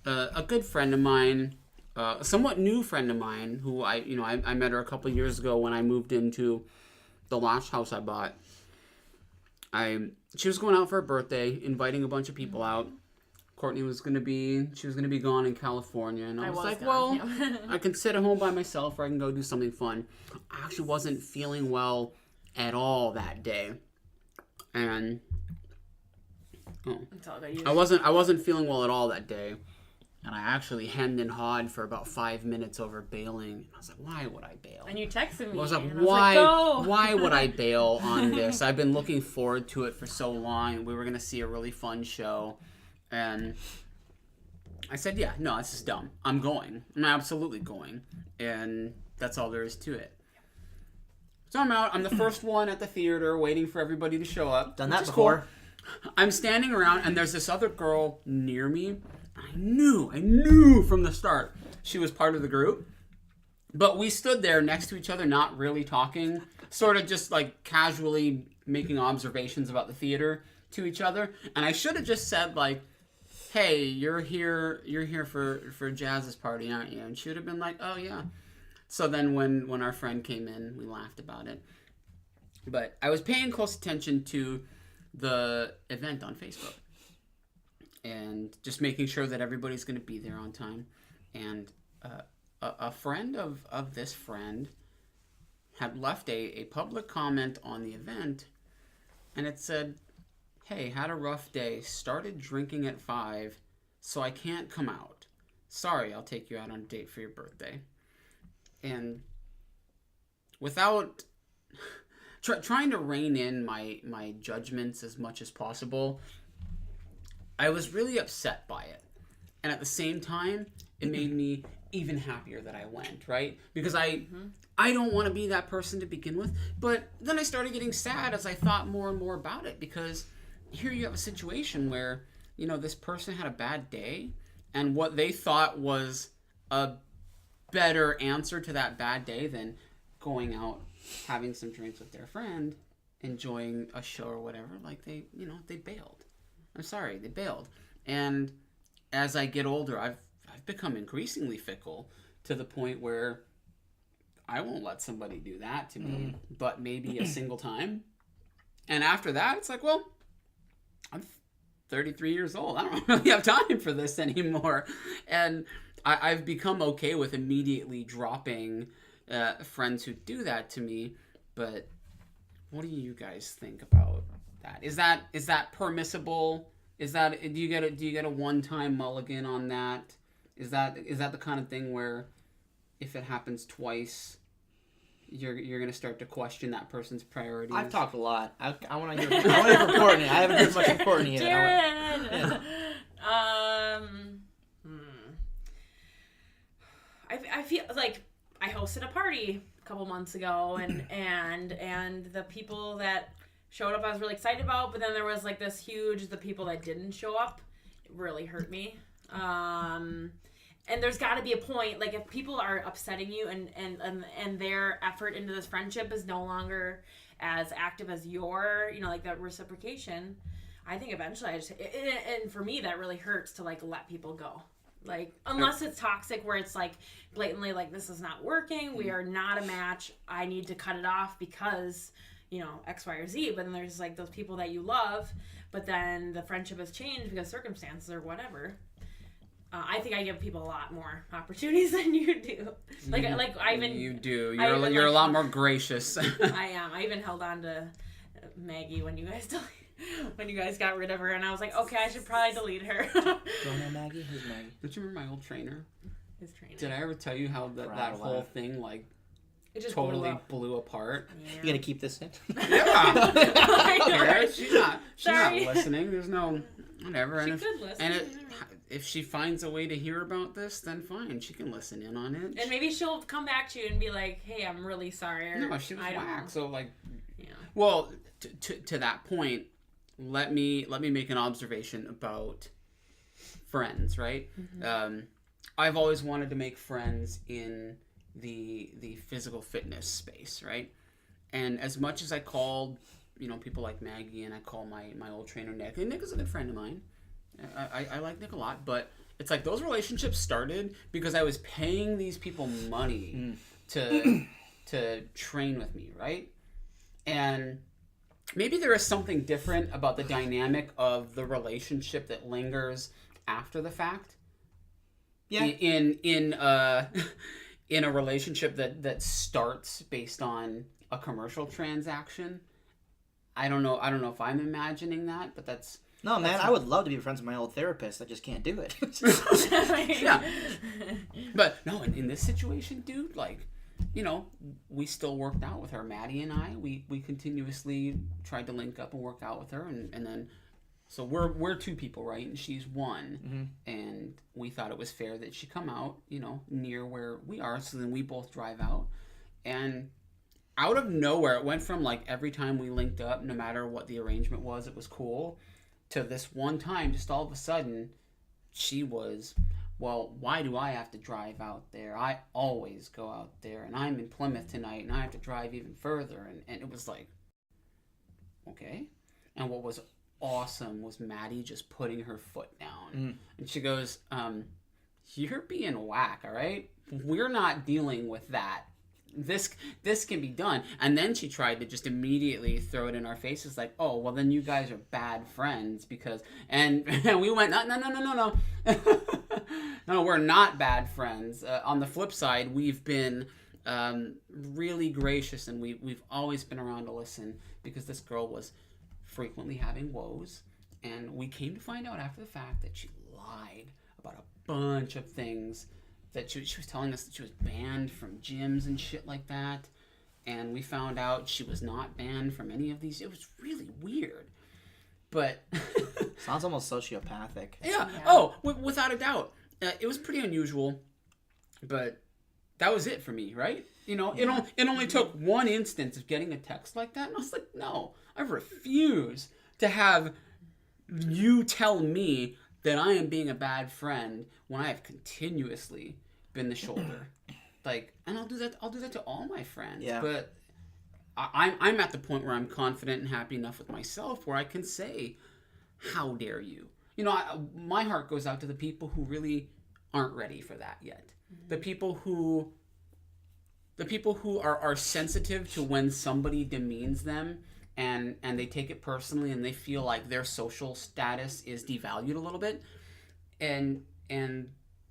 a good friend of mine, a somewhat new friend of mine, who I met her a couple years ago when I moved into the last house I bought. She was going out for her birthday, inviting a bunch of people out. Courtney was gonna be gone in California, and I was like, gone, well, yeah. I can sit at home by myself, or I can go do something fun. I actually wasn't feeling well at all that day, and It's all good. I wasn't feeling well at all that day, and I actually hemmed and hawed for about 5 minutes over bailing. And I was like, why would I bail? And you texted me. I was like, and why would I bail on this? I've been looking forward to it for so long, and we were gonna see a really fun show. And I said, yeah, no, this is dumb. I'm going. I'm absolutely going. And that's all there is to it. So I'm out. I'm the first one at the theater waiting for everybody to show up. Done which that is before. Cool. I'm standing around, and there's this other girl near me. I knew from the start she was part of the group. But we stood there next to each other, not really talking, sort of just like casually making observations about the theater to each other. And I should have just said, like, hey, you're here for Jazz's party, aren't you? And she would have been like, oh yeah. So then when our friend came in, we laughed about it. But I was paying close attention to the event on Facebook and just making sure that everybody's going to be there on time. And a friend of this friend had left a public comment on the event, and it said, hey, had a rough day, started drinking at 5, so I can't come out. Sorry, I'll take you out on a date for your birthday. And without trying to rein in my judgments as much as possible, I was really upset by it. And at the same time, it made me even happier that I went, right? Because I don't want to be that person to begin with. But then I started getting sad as I thought more and more about it, because here you have a situation where, this person had a bad day, and what they thought was a better answer to that bad day than going out, having some drinks with their friend, enjoying a show or whatever, like they bailed. I'm sorry, they bailed. And as I get older, I've become increasingly fickle to the point where I won't let somebody do that to me, but maybe a single time. And after that, it's like, well, I'm 33 years old. I don't really have time for this anymore. And I've become okay with immediately dropping friends who do that to me. But what do you guys think about that? Is that permissible? Do you get a one-time mulligan on that? Is that the kind of thing where if it happens twice, you're gonna start to question that person's priorities? I've talked a lot. I want to hear from Courtney. I haven't heard much from Courtney yet. Jared! I feel like I hosted a party a couple months ago, and the people that showed up I was really excited about, but then there was like this huge, the people that didn't show up, it really hurt me. And there's got to be a point, like if people are upsetting you and their effort into this friendship is no longer as active as your, like that reciprocation, I think eventually and for me that really hurts to like let people go. Like, unless it's toxic where it's like blatantly like, this is not working, we are not a match, I need to cut it off because, X, Y, or Z. But then there's like those people that you love, but then the friendship has changed because circumstances or whatever. I think I give people a lot more opportunities than you do. Like I even you do. You're a lot more gracious. I am. I even held on to Maggie when you guys got rid of her, and I was like, okay, I should probably delete her. Don't know Maggie? Who's Maggie? Don't you remember my old trainer? His trainer. Did I ever tell you how that whole thing like it just totally blew apart? Yeah. You gonna keep this in? Yeah. She's not listening. There's no whatever. She could listen. And if she finds a way to hear about this, then fine. She can listen in on it. And maybe she'll come back to you and be like, hey, I'm really sorry. Or, no, she was whack. So like, yeah. Well, to that point, let me make an observation about friends, right? Mm-hmm. I've always wanted to make friends in the physical fitness space, right? And as much as I called, people like Maggie, and I call my old trainer Nick, and Nick is a good friend of mine. I like Nick a lot, but it's like those relationships started because I was paying these people money to train with me, right? And maybe there is something different about the dynamic of the relationship that lingers after the fact. Yeah. In a relationship that starts based on a commercial transaction. I don't know if I'm imagining that, but that's. No, man, I would love to be friends with my old therapist. I just can't do it. Yeah. But no, in this situation, dude, like, we still worked out with her. Maddie and I, we continuously tried to link up and work out with her. And then, so we're two people, right? And she's one. Mm-hmm. And we thought it was fair that she come out, near where we are. So then we both drive out. And out of nowhere, it went from like every time we linked up, no matter what the arrangement was, it was cool, to this one time, just all of a sudden, she was, well, why do I have to drive out there? I always go out there, and I'm in Plymouth tonight, and I have to drive even further. And it was like, okay. And what was awesome was Maddie just putting her foot down. And she goes, you're being whack, all right? We're not dealing with that. This can be done. And then she tried to just immediately throw it in our faces like, oh, well, then you guys are bad friends because... And we went, no. No, we're not bad friends. On the flip side, we've been really gracious, and we've always been around to listen because this girl was frequently having woes. And we came to find out after the fact that she lied about a bunch of things. That she was telling us that she was banned from gyms and shit like that. And we found out she was not banned from any of these. It was really weird. But... Sounds almost sociopathic. Yeah. Oh, without a doubt. It was pretty unusual. But that was it for me, right? It only took one instance of getting a text like that. And I was like, no, I refuse to have you tell me that I am being a bad friend when I have continuously been the shoulder. And I'll do that to all my friends. Yeah. But I'm at the point where I'm confident and happy enough with myself where I can say, how dare you? My heart goes out to the people who really aren't ready for that yet. Mm-hmm. The people who are sensitive to when somebody demeans them and they take it personally and they feel like their social status is devalued a little bit. And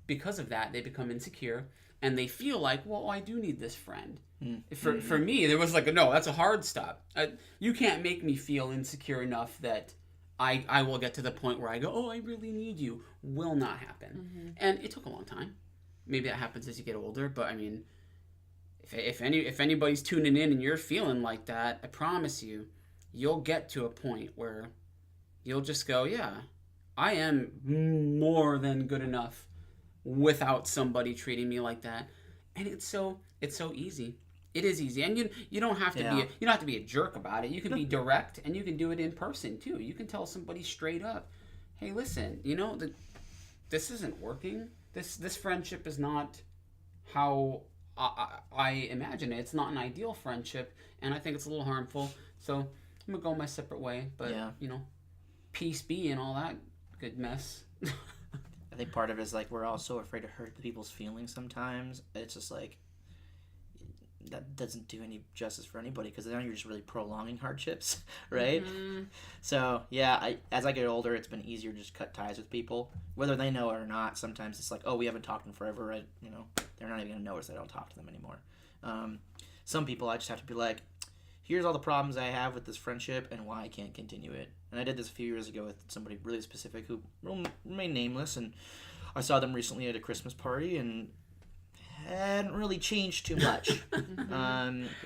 because of that, they become insecure. and they feel like, well, I do need this friend. For me, there was like, no, that's a hard stop. You can't make me feel insecure enough that I will get to the point where I go, oh, I really need you. Will not happen. And it took a long time. Maybe that happens as you get older, but I mean, if anybody's tuning in and you're feeling like that, I promise you, you'll get to a point where you'll just go, yeah, I am more than good enough without somebody treating me like that. And it's so easy. It is easy, and you don't have to be a jerk about it. You can be direct, and you can do it in person too. You can tell somebody straight up, "Hey, listen, this isn't working. This friendship is not how I imagine it. It's not an ideal friendship, and I think it's a little harmful. So I'm gonna go my separate way. But peace be and all that good mess." I think part of it is like we're all so afraid to hurt the people's feelings sometimes. It's just like that doesn't do any justice for anybody, because then you're just really prolonging hardships, right? So as I get older, it's been easier to just cut ties with people, whether they know it or not. Sometimes it's like, oh, we haven't talked in forever. They're not even gonna notice I don't talk to them anymore. Some people I just have to be like, here's all the problems I have with this friendship and why I can't continue it. And I did this a few years ago with somebody really specific who will remain nameless, and I saw them recently at a Christmas party and hadn't really changed too much.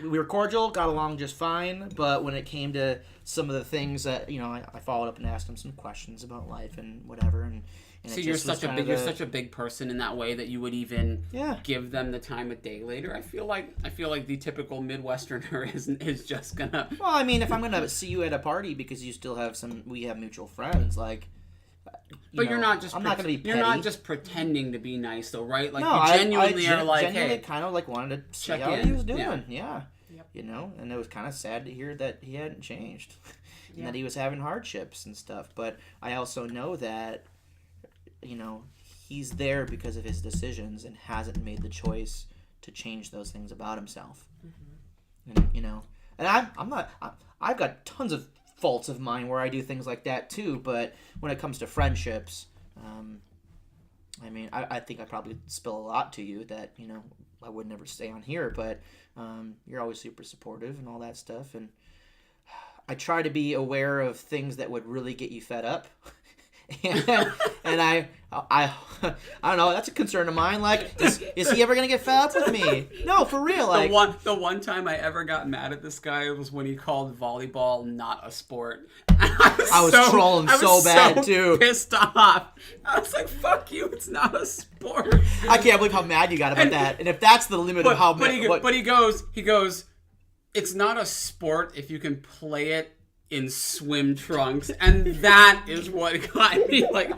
We were cordial, got along just fine, but when it came to some of the things that I followed up and asked them some questions about life and whatever, and so you're such a big person in that way that you would even give them the time of day later. I feel like the typical Midwesterner is just gonna. Well, I mean, if I'm gonna see you at a party because you still have we have mutual friends, like. You're not just. I'm not gonna be petty. You're not just pretending to be nice, though, right? Like, no, you genuinely I are like, genuinely hey, kind of like wanted to see check how in. he was doing. Yeah. Yep. And it was kind of sad to hear that he hadn't changed, and that he was having hardships and stuff. But I also know that, he's there because of his decisions and hasn't made the choice to change those things about himself. And I'm not. I've got tons of faults of mine where I do things like that too, but when it comes to friendships, I mean, I think I probably spill a lot to you that I would never say on here, but you're always super supportive and all that stuff, and I try to be aware of things that would really get you fed up. and I don't know, that's a concern of mine. Like, is he ever gonna get fed up with me? No, for real. Like, the one time I ever got mad at this guy was when he called volleyball not a sport. I was trolling so bad too. Pissed off. I was like, "Fuck you! It's not a sport." I can't believe how mad you got about that. And if that's the limit of how mad, but he goes, "It's not a sport if you can play it in swim trunks," and that is what got me. Like,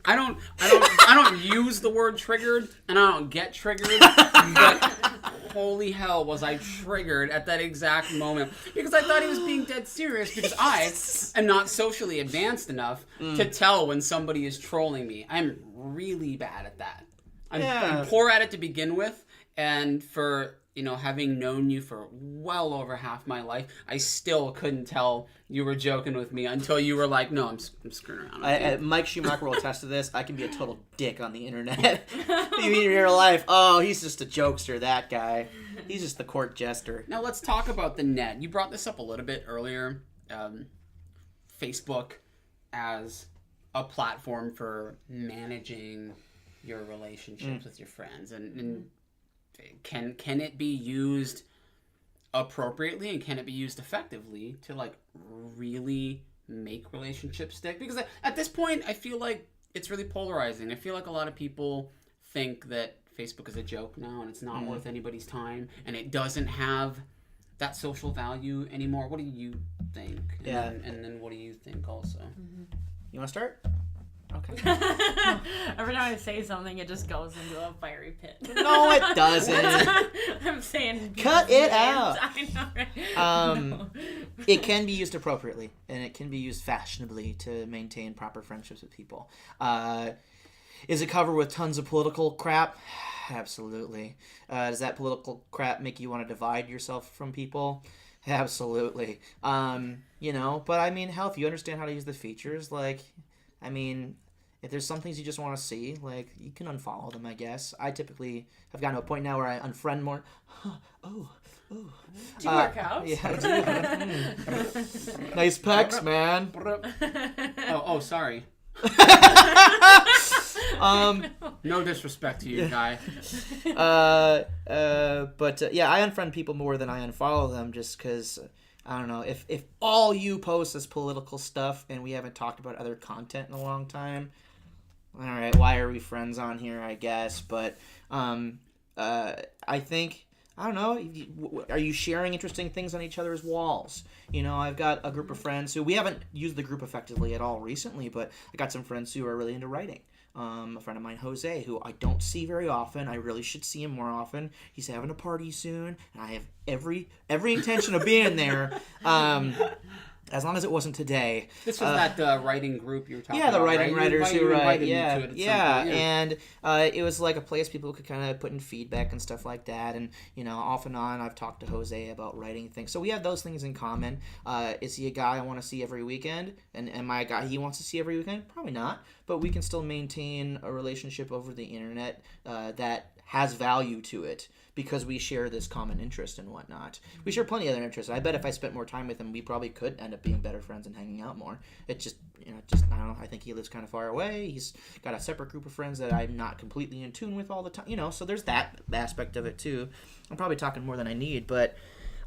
I don't use the word triggered, and I don't get triggered, but holy hell was I triggered at that exact moment, because I thought he was being dead serious, because I am not socially advanced enough to tell when somebody is trolling me. I'm really bad at that. I'm poor at it to begin with, and for having known you for well over half my life, I still couldn't tell you were joking with me until you were like, "No, I'm screwing around with you." Mike Schumacher will attest to this. I can be a total dick on the internet. You meet in real life, oh, he's just a jokester, that guy. He's just the court jester. Now let's talk about the net. You brought this up a little bit earlier. Facebook as a platform for managing your relationships with your friends, and can it be used appropriately, and can it be used effectively to like really make relationships stick? Because at this point, I feel like it's really polarizing. I feel like a lot of people think that Facebook is a joke now, and it's not worth anybody's time, and it doesn't have that social value anymore. What do you think? And then what do you think also? You want to start? Okay. Every time I say something, it just goes into a fiery pit. No, it doesn't. I'm saying cut it out. I know, right? It can be used appropriately, and it can be used fashionably to maintain proper friendships with people. Is it covered with tons of political crap? Absolutely. Does that political crap make you want to divide yourself from people? Absolutely. But I mean, hell, if you understand how to use the features, like, I mean, if there's some things you just want to see, like, you can unfollow them, I guess. I typically have gotten to a point now where I unfriend more. Oh. Do you work out? Yeah, I do. Nice pecs, man. Oh, sorry. No disrespect to you, guy. But I unfriend people more than I unfollow them, just because I don't know if all you post is political stuff and we haven't talked about other content in a long time. All right, why are we friends on here? I guess, but I think. I don't know. Are you sharing interesting things on each other's walls? You know, I've got a group of friends who we haven't used the group effectively at all recently, but I got some friends who are really into writing. A friend of mine, Jose, who I don't see very often. I really should see him more often. He's having a party soon, and I have every intention of being there. As long as it wasn't today. This was that writing group you were talking about. Yeah, the writing writers who write. Yeah. And it was like a place people could kind of put in feedback and stuff like that. And, you know, off and on, I've talked to Jose about writing things. So we have those things in common. Is he a guy I want to see every weekend? And am I a guy he wants to see every weekend? Probably not. But we can still maintain a relationship over the internet that has value to it, because we share this common interest and whatnot. We share plenty of other interests. I bet if I spent more time with him, we probably could end up being better friends and hanging out more. It just, I don't know. I think he lives kind of far away. He's got a separate group of friends that I'm not completely in tune with all the time. You know, so there's that aspect of it too. I'm probably talking more than I need, but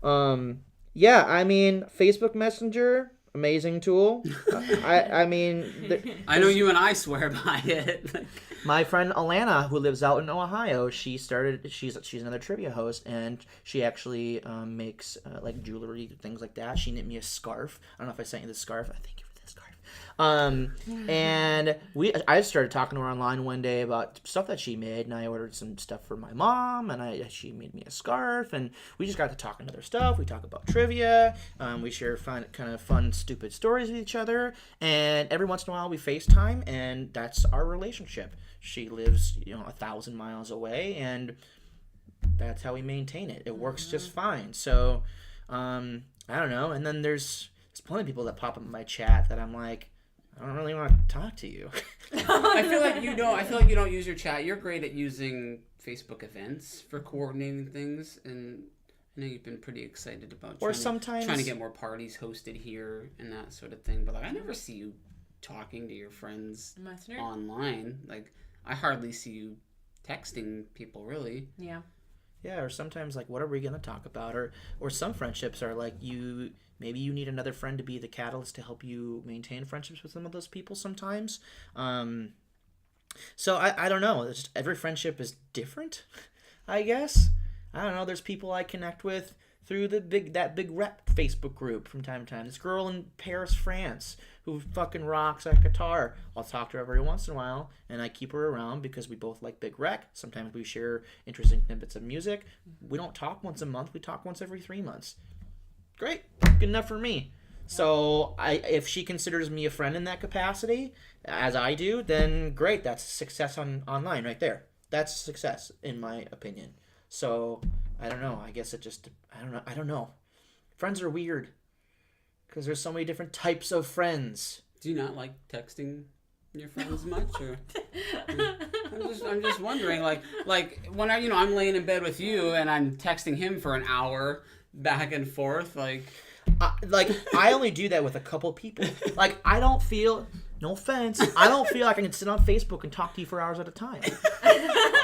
I mean, Facebook Messenger, amazing tool. I know you and I swear by it. My friend Alana, who lives out in Ohio, she's another trivia host, and she actually makes like jewelry, things like that. She knit me a scarf. I don't know if I sent you the scarf. I thank you for the scarf. And I started talking to her online one day about stuff that she made, and I ordered some stuff for my mom, and she made me a scarf, and we just got to talking other stuff. We talk about trivia. We share fun, stupid stories with each other, and every once in a while we FaceTime, and that's our relationship. She lives, 1,000 miles away, and that's how we maintain it. It works just fine. So, I don't know. And then there's plenty of people that pop up in my chat that I'm like, I don't really want to talk to you. I feel like you don't use your chat. You're great at using Facebook events for coordinating things, and I know you've been pretty excited about trying to get more parties hosted here and that sort of thing. But I never see you talking to your friends online. Like, I hardly see you texting people, really. Yeah. Yeah, or sometimes, like, what are we going to talk about? Or some friendships are like, maybe you need another friend to be the catalyst to help you maintain friendships with some of those people sometimes. So I don't know. It's just, every friendship is different, I guess. I don't know. There's people I connect with through that big rep Facebook group from time to time. This girl in Paris, France, who fucking rocks a guitar. I'll talk to her every once in a while, and I keep her around because we both like big rec. Sometimes we share interesting snippets of music. We don't talk once a month. We talk once every 3 months. Great. Good enough for me. So if she considers me a friend in that capacity, as I do, then great. That's success online right there. That's success, in my opinion. So, I don't know. I guess I don't know. Friends are weird because there's so many different types of friends. Do you not like texting your friends much? Or I'm just wondering, like when I'm laying in bed with you and I'm texting him for an hour back and forth, like I only do that with a couple people. Like, I don't feel, no offense, I don't feel like I can sit on Facebook and talk to you for hours at a time.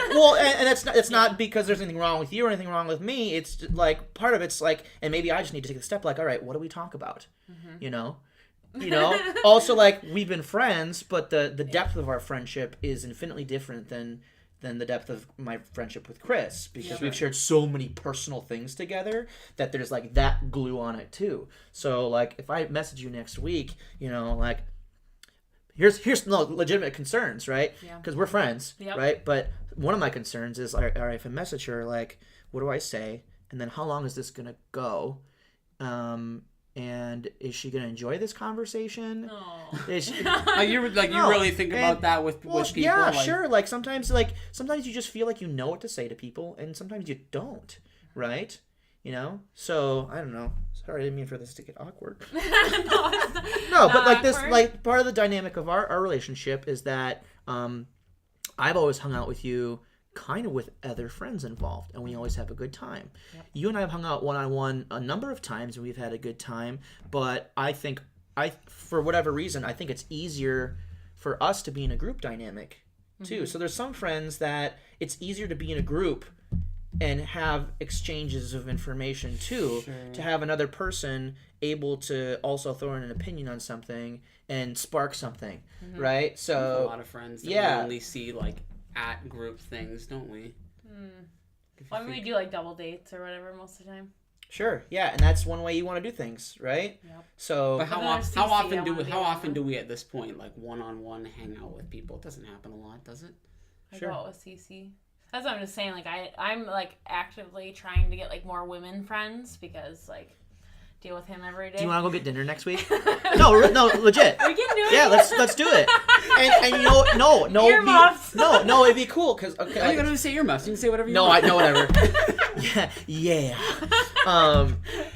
Well, and it's not because there's anything wrong with you or anything wrong with me. It's just, like, part of it's like, and maybe I just need to take a step, like, all right, what do we talk about? Mm-hmm. You know? Also, like, we've been friends, but the depth of our friendship is infinitely different than the depth of my friendship with Chris, because we've shared so many personal things together that there's, like, that glue on it too. So, like, if I message you next week, like, here's no legitimate concerns, right? Because we're friends, right? But one of my concerns is, all right, if I message her, like, what do I say? And then how long is this going to go? And is she going to enjoy this conversation? Is she, you really think about that with people? Yeah, sure. Like, sometimes you just feel like you know what to say to people, and sometimes you don't, right? So I don't know. Sorry, I didn't mean for this to get awkward. No, No, but like this, awkward. like part of the dynamic of our relationship is that I've always hung out with you kind of with other friends involved, and we always have a good time. Yep. You and I have hung out one-on-one a number of times, and we've had a good time, but I think, for whatever reason, I think it's easier for us to be in a group dynamic, too. Mm-hmm. So there's some friends that it's easier to be in a group and have exchanges of information, too, to have another person able to also throw in an opinion on something and spark something, right? We So have a lot of friends that we only see like at group things, don't we? Why don't we do like double dates or whatever most of the time? sure, yeah, and that's one way you want to do things, right? Yep. So But But then there's CC, I wanna be how often alone. do we at this point like one-on-one hang out with people? It doesn't happen a lot, does it? I Sure. go out with CC. That's what I'm just saying. Like I'm like actively trying to get like more women friends because like deal with him every day. do you want to go get dinner next week? no, legit. We can do it. Yeah, let's do it. And you know, no, Earmuffs. no, it'd be cool because okay. Are you gonna say earmuffs? You can say whatever you No, want. I know whatever. yeah.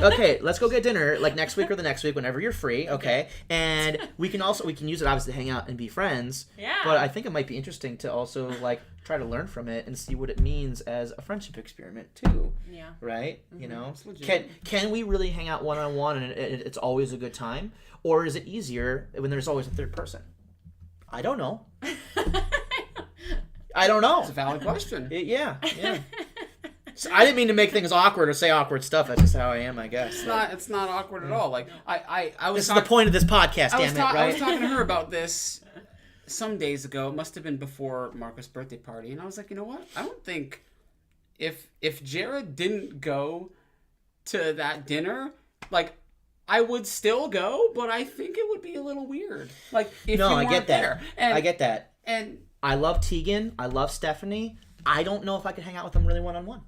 Okay, let's go get dinner like next week or the next week whenever you're free. Okay, and we can use it obviously to hang out and be friends. Yeah. But I think it might be interesting to also like try to learn from it and see what it means as a friendship experiment too. Yeah. Right? You know, It's legit. can we really hang out one-on-one and it's always a good time, or is it easier when there's always a third person? I don't know. I don't know. It's a valid question. Yeah. So I didn't mean to make things awkward or say awkward stuff. That's just how I am, I guess. It's not awkward at all. Like I was This is the point of this podcast, damn it, I was right? talking to her about this some days ago. It must have been before Marco's birthday party, and I was like, you know what? I don't think if Jared didn't go to that dinner, like I would still go, but I think it would be a little weird. Like if No, you I weren't get that. there. And, I get that. And I love Tegan. I love Stephanie. I don't know if I could hang out with them really one-on-one.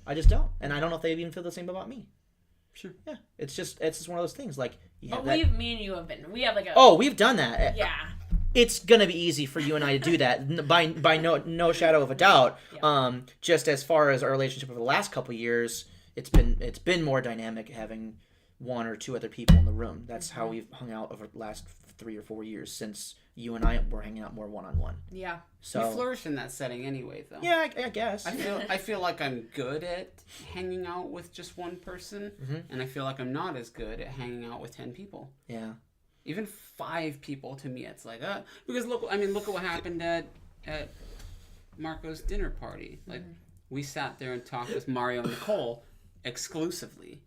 I just don't. And I don't know if they even feel the same about me. sure. Yeah. It's just one of those things. Like, you have But that... me and you have been. We have like a. Oh, we've done that. Yeah. It's gonna be easy for you and I to do that by no shadow of a doubt. Yeah. Just as far as our relationship over the last couple of years, it's been more dynamic having one or two other people in the room. That's how we've hung out over the last 3 or 4 years since you and I were hanging out more one-on-one. Yeah. So You flourish in that setting anyway, though. yeah, I guess. I feel like I'm good at hanging out with just one person, and I feel like I'm not as good at hanging out with 10 people. Yeah. Even 5 people to me, it's like because look at what happened at Marco's dinner party. Like we sat there and talked with Mario and Nicole exclusively.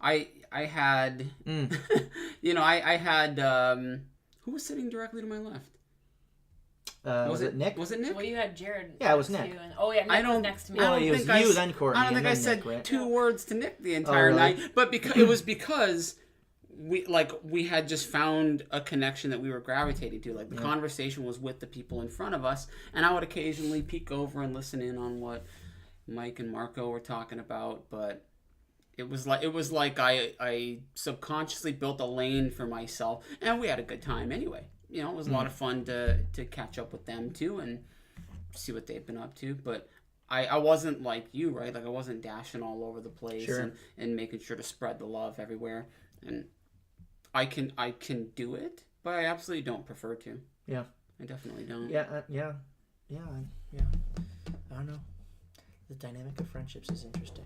I had I had who was sitting directly to my left? Was it Nick? Was it Nick? Well, you had Jared. Yeah, it was next to Nick. you, and, Nick I don't- was next to me. I Oh, don't it was think I you s- then Courtney. I don't think and I then said Nick, right? 2 words to Nick the entire really? night, but it was because we had just found a connection that we were gravitating to. Like the conversation was with the people in front of us, and I would occasionally peek over and listen in on what Mike and Marco were talking about, but it was like I subconsciously built a lane for myself, and we had a good time anyway. You know, it was a lot of fun to catch up with them too and see what they've been up to. But I wasn't like you, right? Like I wasn't dashing all over the place and making sure to spread the love everywhere. And I can do it, but I absolutely don't prefer to. Yeah. I definitely don't. Yeah. I don't know. The dynamic of friendships is interesting.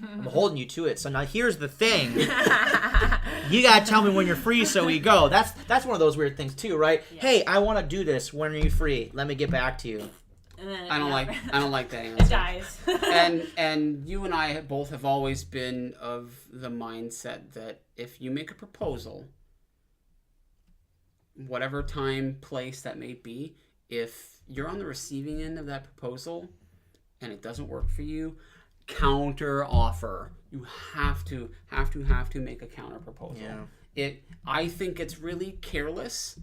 I'm holding you to it. So now here's the thing. You gotta tell me when you're free, so we go. That's one of those weird things too, right? Yeah. Hey, I want to do this. When are you free? Let me get back to you. And then I don't like that It answer. dies. and you and I both have always been of the mindset that if you make a proposal, whatever time, place that may be, if you're on the receiving end of that proposal and it doesn't work for you, counter offer. You have to make a counter proposal. Yeah. I think it's really careless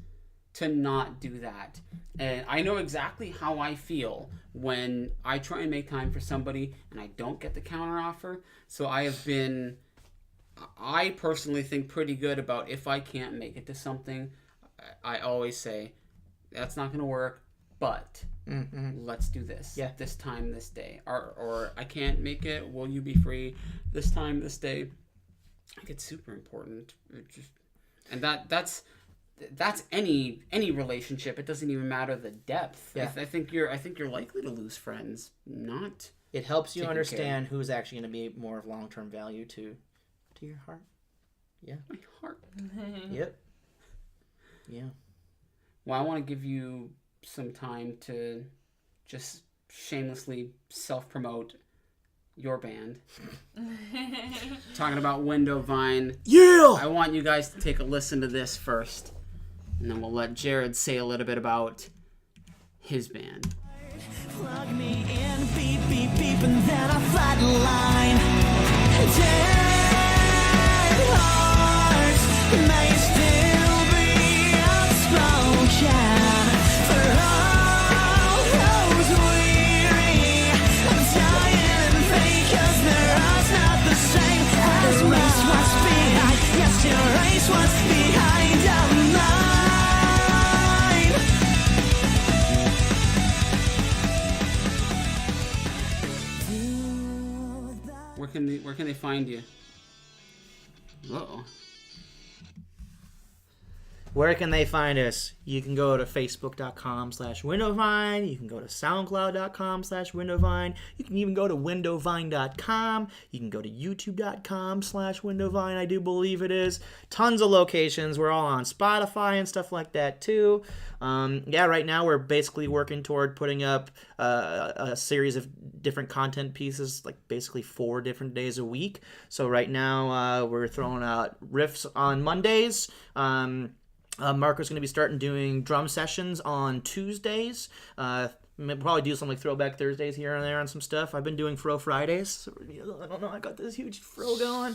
to not do that. And I know exactly how I feel when I try and make time for somebody and I don't get the counter offer. So I personally think pretty good about if I can't make it to something, I always say, that's not going to work, but let's do this. Yeah. This time, this day. Or I can't make it, will you be free this time, this day? I think it's super important. And that's that's any relationship. It doesn't even matter the depth. Yeah. I think you're likely to lose friends. Not. It helps you Taking understand who's actually going to be more of long-term value to your heart. Yeah. My heart. Yep. Yeah. Well, I want to give you some time to just shamelessly self-promote your band. Talking about Windowvine. Yeah! I want you guys to take a listen to this first, and then we'll let Jared say a little bit about his band. Plug me in, beep, beep, beep, and then I flatline. Dead hearts may still be unspoken. For all those weary, dying and fake, 'cause their eyes not the same as race was behind. Yes, your race was behind mine. Where can they find you? Uh-oh. Where can they find us? You can go to facebook.com/Windowvine. You can go to soundcloud.com/Windowvine. You can even go to windowvine.com. You can go to youtube.com/Windowvine, I do believe it is. Tons of locations. We're all on Spotify and stuff like that too. Right now we're basically working toward putting up a series of different content pieces, like basically 4 different days a week. So right now we're throwing out riffs on Mondays. Marco's going to be starting doing drum sessions on Tuesdays. Maybe probably do some like throwback Thursdays here and there on some stuff. I've been doing Fro Fridays. So, I don't know. I got this huge fro going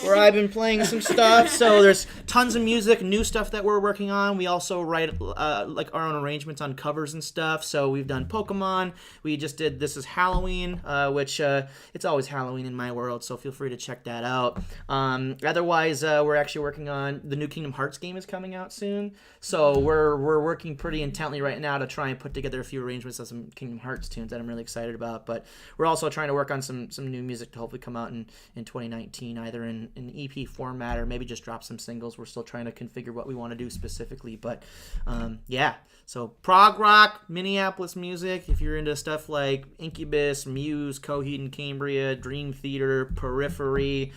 where I've been playing some stuff. So there's tons of music, new stuff that we're working on. We also write like our own arrangements on covers and stuff. So we've done Pokemon. We just did This Is Halloween, which it's always Halloween in my world. So feel free to check that out. Otherwise, we're actually working on the new Kingdom Hearts game is coming out soon. So we're working pretty intently right now to try and put together a few arrangements of some Kingdom Hearts tunes that I'm really excited about. But we're also trying to work on some new music to hopefully come out in 2019, either in an EP format or maybe just drop some singles. We're still trying to configure what we want to do specifically. But so prog rock, Minneapolis music, if you're into stuff like Incubus, Muse, Coheed and Cambria, Dream Theater, Periphery,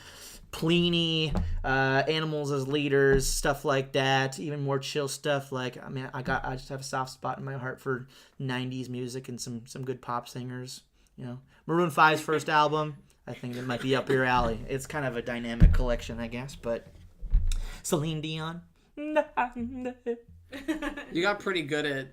Pliny, Animals as Leaders, stuff like that. Even more chill stuff like I just have a soft spot in my heart for 90s music and some good pop singers. Maroon 5's first album, I think it might be up your alley. It's kind of a dynamic collection, I guess, but Celine Dion. You got pretty good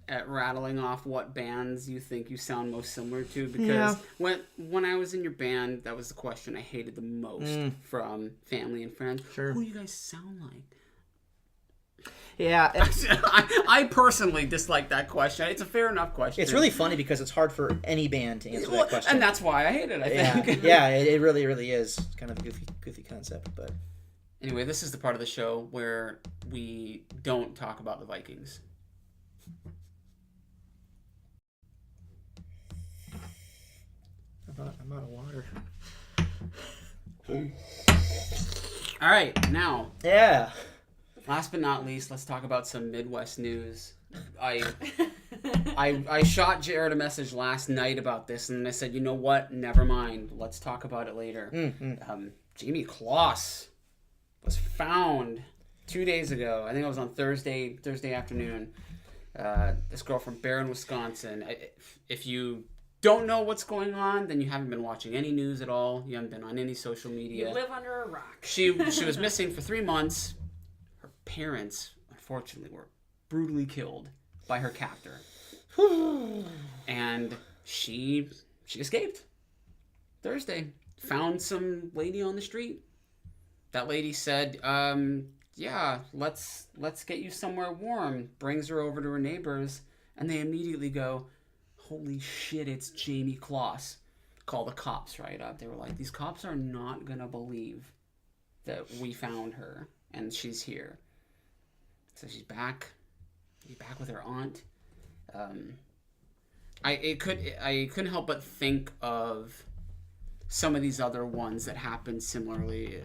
at rattling off what bands you think you sound most similar to, because when I was in your band, that was the question I hated the most from family and friends. Sure. Who do you guys sound like? Yeah. I personally dislike that question. It's a fair enough question. It's really funny because it's hard for any band to answer that question. And that's why I hate it, I think. Yeah, it really, really is. It's kind of a goofy concept, but... Anyway, this is the part of the show where we don't talk about the Vikings. I'm out of water. All right, now. Yeah. Last but not least, let's talk about some Midwest news. I shot Jared a message last night about this, and I said, you know what? Never mind. Let's talk about it later. Jayme Closs was found 2 days ago. I think it was on Thursday afternoon. This girl from Barron, Wisconsin. If you don't know what's going on, then you haven't been watching any news at all. You haven't been on any social media. You live under a rock. She was missing for 3 months. Her parents, unfortunately, were brutally killed by her captor. And she escaped Thursday. Found some lady on the street. That lady said, let's get you somewhere warm. Brings her over to her neighbors, and they immediately go, holy shit, it's Jayme Closs. Call the cops right up. They were like, these cops are not gonna believe that we found her and she's here. So she's back. She's back with her aunt. I couldn't help but think of some of these other ones that happened similarly.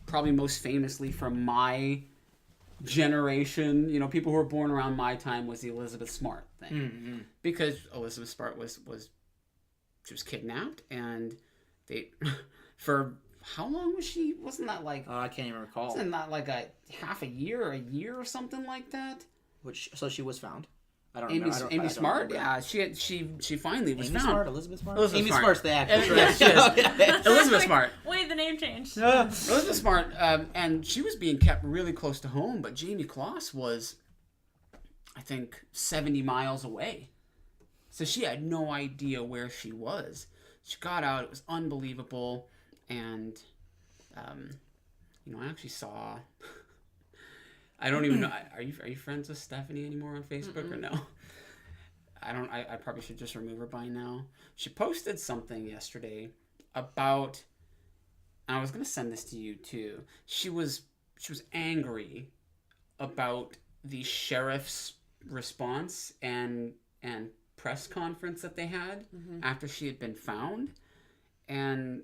Probably most famously from my generation, people who were born around my time, was the Elizabeth Smart thing. Mm-hmm. Because Elizabeth Smart was she was kidnapped, and they for how long was she? Wasn't that like I can't even recall. wasn't that like a half a year or something like that? So she was found. I don't Amy, remember. I Amy don't Smart, remember. yeah, she finally was Amy found. Smart, Elizabeth Smart. Elizabeth Amy Smart. Smart's the actress. Yeah, she is. Elizabeth Smart. Wait, the name changed. Elizabeth Smart, and she was being kept really close to home, but Jayme Closs was, I think, 70 miles away. So she had no idea where she was. She got out, it was unbelievable, and, I actually saw... I don't even know. Are you friends with Stephanie anymore on Facebook or no? I probably should just remove her by now. She posted something yesterday about, and I was gonna send this to you too. She was angry about the sheriff's response and press conference that they had after she had been found, and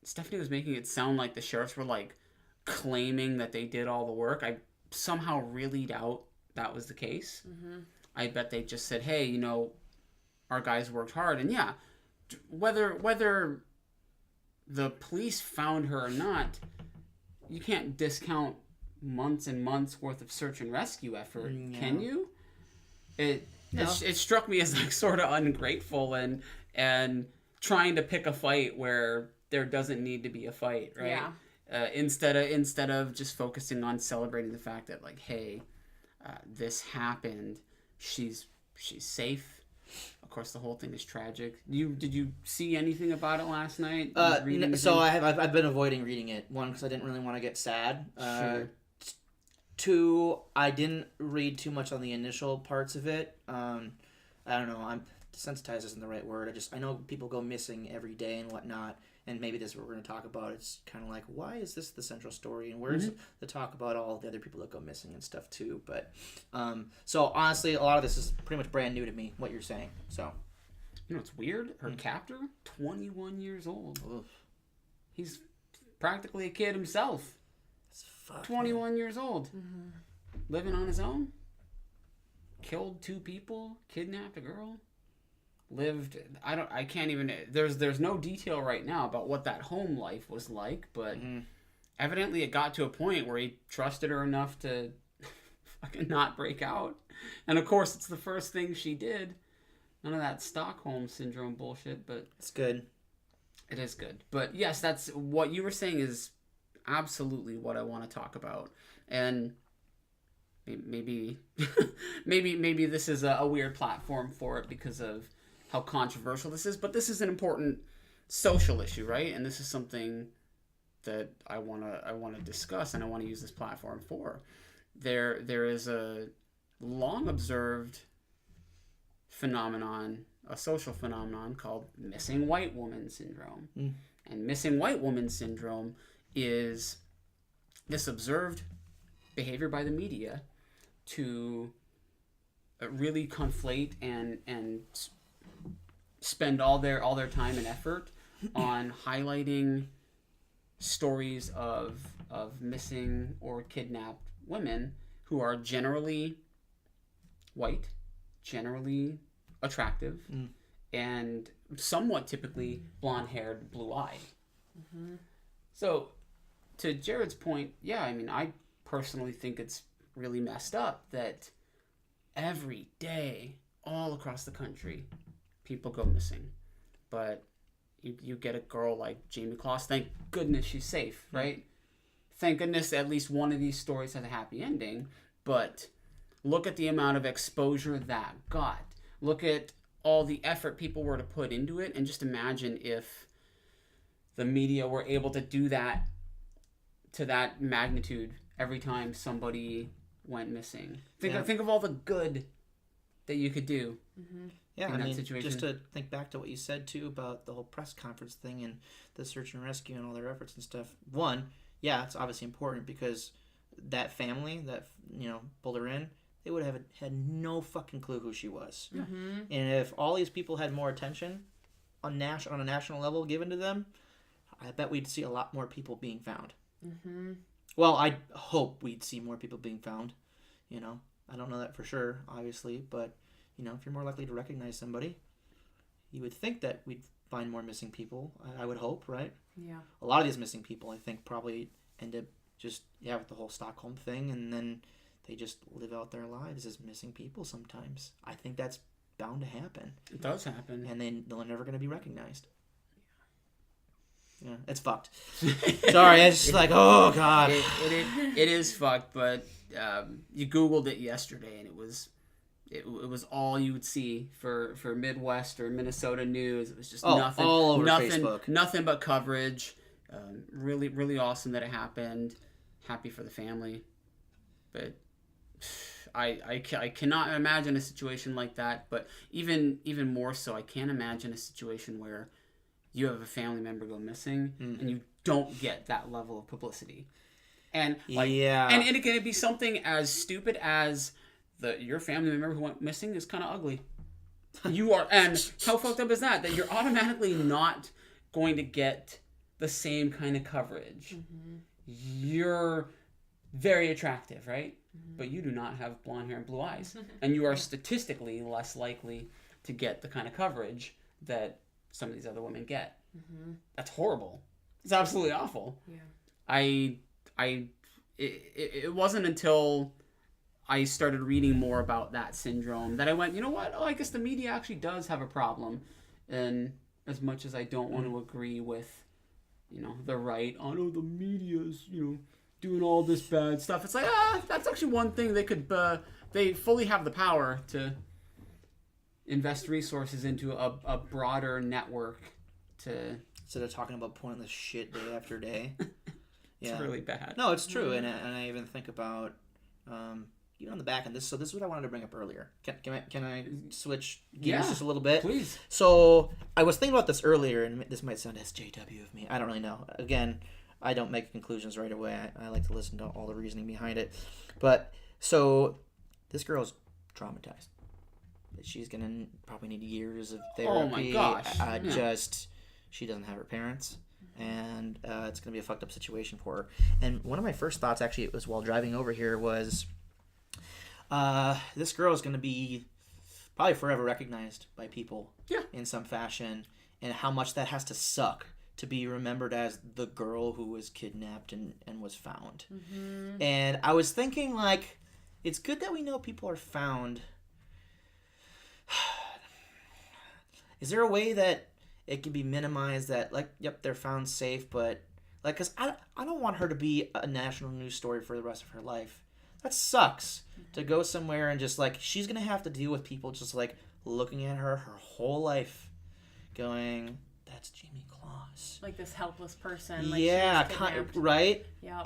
Stephanie was making it sound like the sheriffs were like claiming that they did all the work. I somehow really doubt that was the case. I bet they just said, hey, our guys worked hard. And yeah, whether the police found her or not, you can't discount months and months worth of search and rescue effort, can you? It struck me as like sort of ungrateful and trying to pick a fight where there doesn't need to be a fight, right? Yeah. Instead of just focusing on celebrating the fact that like, hey, this happened, she's safe. Of course, the whole thing is tragic. Did you see anything about it last night? So I've been avoiding reading it. One, because I didn't really want to get sad. Sure. Two, I didn't read too much on the initial parts of it. I don't know. I'm desensitized isn't the right word. I know people go missing every day and whatnot. And maybe this is what we're going to talk about. It's kind of like, why is this the central story? And where's the talk about all the other people that go missing and stuff too? But, so honestly, a lot of this is pretty much brand new to me, what you're saying. So, It's weird? Her captor, 21 years old. oof, He's practically a kid himself. it's fuck, 21 years old. Living on his own. Killed 2 people. Kidnapped a girl. Lived, I can't even, there's no detail right now about what that home life was like, but evidently it got to a point where he trusted her enough to fucking not break out. And of course, it's the first thing she did. None of that Stockholm Syndrome bullshit, but... It's good. It is good. But yes, that's what you were saying is absolutely what I want to talk about. And maybe this is a weird platform for it because of how controversial this is, but this is an important social issue, right? And this is something that I want to discuss, and I want to use this platform for. There is a long observed phenomenon, a social phenomenon called missing white woman syndrome. And missing white woman syndrome is this observed behavior by the media to really conflate and spend all their time and effort on highlighting stories of missing or kidnapped women who are generally white, generally attractive, and somewhat typically blonde-haired, blue-eyed. So, to Jared's point, yeah, I mean, I personally think it's really messed up that every day, all across the country, people go missing. But you get a girl like Jayme Closs, thank goodness she's safe, right? Thank goodness at least one of these stories has a happy ending, but look at the amount of exposure that got. Look at all the effort people were to put into it, and just imagine if the media were able to do that to that magnitude every time somebody went missing. Think of all the good that you could do. Yeah, in that situation. Just to think back to what you said too about the whole press conference thing and the search and rescue and all their efforts and stuff. One, yeah, it's obviously important because that family that pulled her in, they would have had no fucking clue who she was. And if all these people had more attention on a national level given to them, I bet we'd see a lot more people being found. Well, I hope we'd see more people being found. You know, I don't know that for sure, obviously, but you know, if you're more likely to recognize somebody, you would think that we'd find more missing people. I would hope, right? Yeah. A lot of these missing people, I think, probably end up just with the whole Stockholm thing, and then they just live out their lives as missing people. Sometimes I think that's bound to happen. It does happen, And they're never going to be recognized. Yeah, it's fucked. Sorry, it's just like, oh god. It is fucked, but you Googled it yesterday, and it was all you would see for Midwest or Minnesota news. It was just nothing, all over nothing, Facebook. nothing but coverage. Really, really awesome that it happened. Happy for the family, but I cannot imagine a situation like that. But even more so, I can't imagine a situation where you have a family member go missing and you don't get that level of publicity. And and it can be something as stupid as your family member who went missing is kind of ugly. You are, and how fucked up is that? That you're automatically not going to get the same kind of coverage. Mm-hmm. You're very attractive, right? Mm-hmm. But you do not have blonde hair and blue eyes, and you are statistically less likely to get the kind of coverage that some of these other women get. Mm-hmm. That's horrible. It's absolutely awful. Yeah. It wasn't until I started reading more about that syndrome that I went, you know what? Oh, I guess the media actually does have a problem. And as much as I don't want to agree with, the right, oh no, the media's, doing all this bad stuff. It's like, that's actually one thing they could, they fully have the power to invest resources into a broader network to... Instead of talking about pointless shit day after day. It's really bad. No, it's true. And I even think about, on the back end, this is what I wanted to bring up earlier. Can I switch gears just a little bit? Please. So I was thinking about this earlier, and this might sound SJW of me. I don't really know. Again, I don't make conclusions right away. I like to listen to all the reasoning behind it. But, so, this girl's traumatized. She's going to probably need years of therapy. Oh my gosh. She doesn't have her parents. And it's going to be a fucked up situation for her. And one of my first thoughts, actually, it was while driving over here, was this girl is going to be probably forever recognized by people in some fashion, and how much that has to suck to be remembered as the girl who was kidnapped and was found. Mm-hmm. And I was thinking, like, it's good that we know people are found. Is there a way that it can be minimized that, like, yep, they're found safe, but, like, because I don't want her to be a national news story for the rest of her life. That sucks. To go somewhere and just, like, she's going to have to deal with people just, like, looking at her whole life going, that's Jayme Closs. Like this helpless person. Like right? Yeah.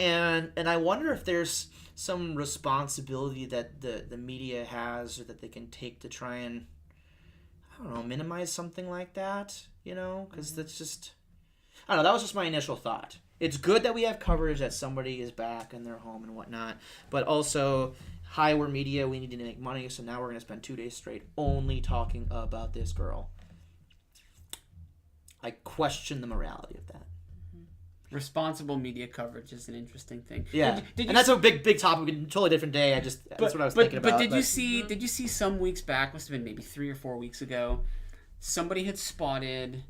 And I wonder if there's some responsibility that the media has, or that they can take to try and, I don't know, minimize something like that, because that's just, I don't know, that was just my initial thought. It's good that we have coverage that somebody is back in their home and whatnot, but also, hi, we're media, we need to make money, so now we're going to spend 2 days straight only talking about this girl. I question the morality of that. Responsible media coverage is an interesting thing. Yeah, and that's a big topic, a totally different day. That's what I was thinking about. But did you see some weeks back, must have been maybe 3 or 4 weeks ago, somebody had spotted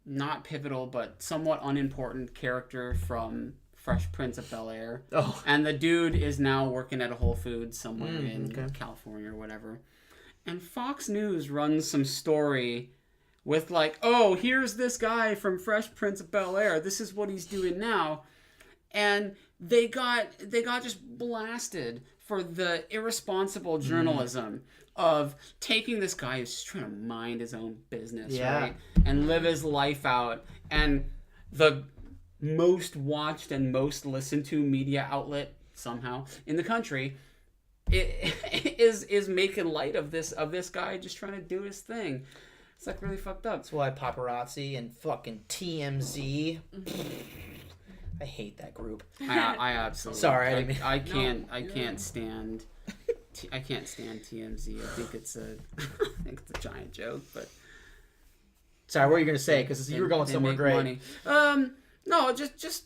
not pivotal but somewhat unimportant character from Fresh Prince of Bel-Air. Oh. And the dude is now working at a Whole Foods somewhere in California or whatever. And Fox News runs some story with like, oh, here's this guy from Fresh Prince of Bel-Air. This is what he's doing now. And they got just blasted for the irresponsible journalism of taking this guy who's just trying to mind his own business, right? And live his life out. And the most watched and most listened to media outlet somehow in the country is making light of this guy just trying to do his thing. It's like really fucked up. That's why paparazzi and fucking TMZ. I hate that group. I absolutely. Sorry, I can't stand TMZ. I think it's a giant joke, but. Sorry, what were you gonna say? Because you were going somewhere great. Money. No, just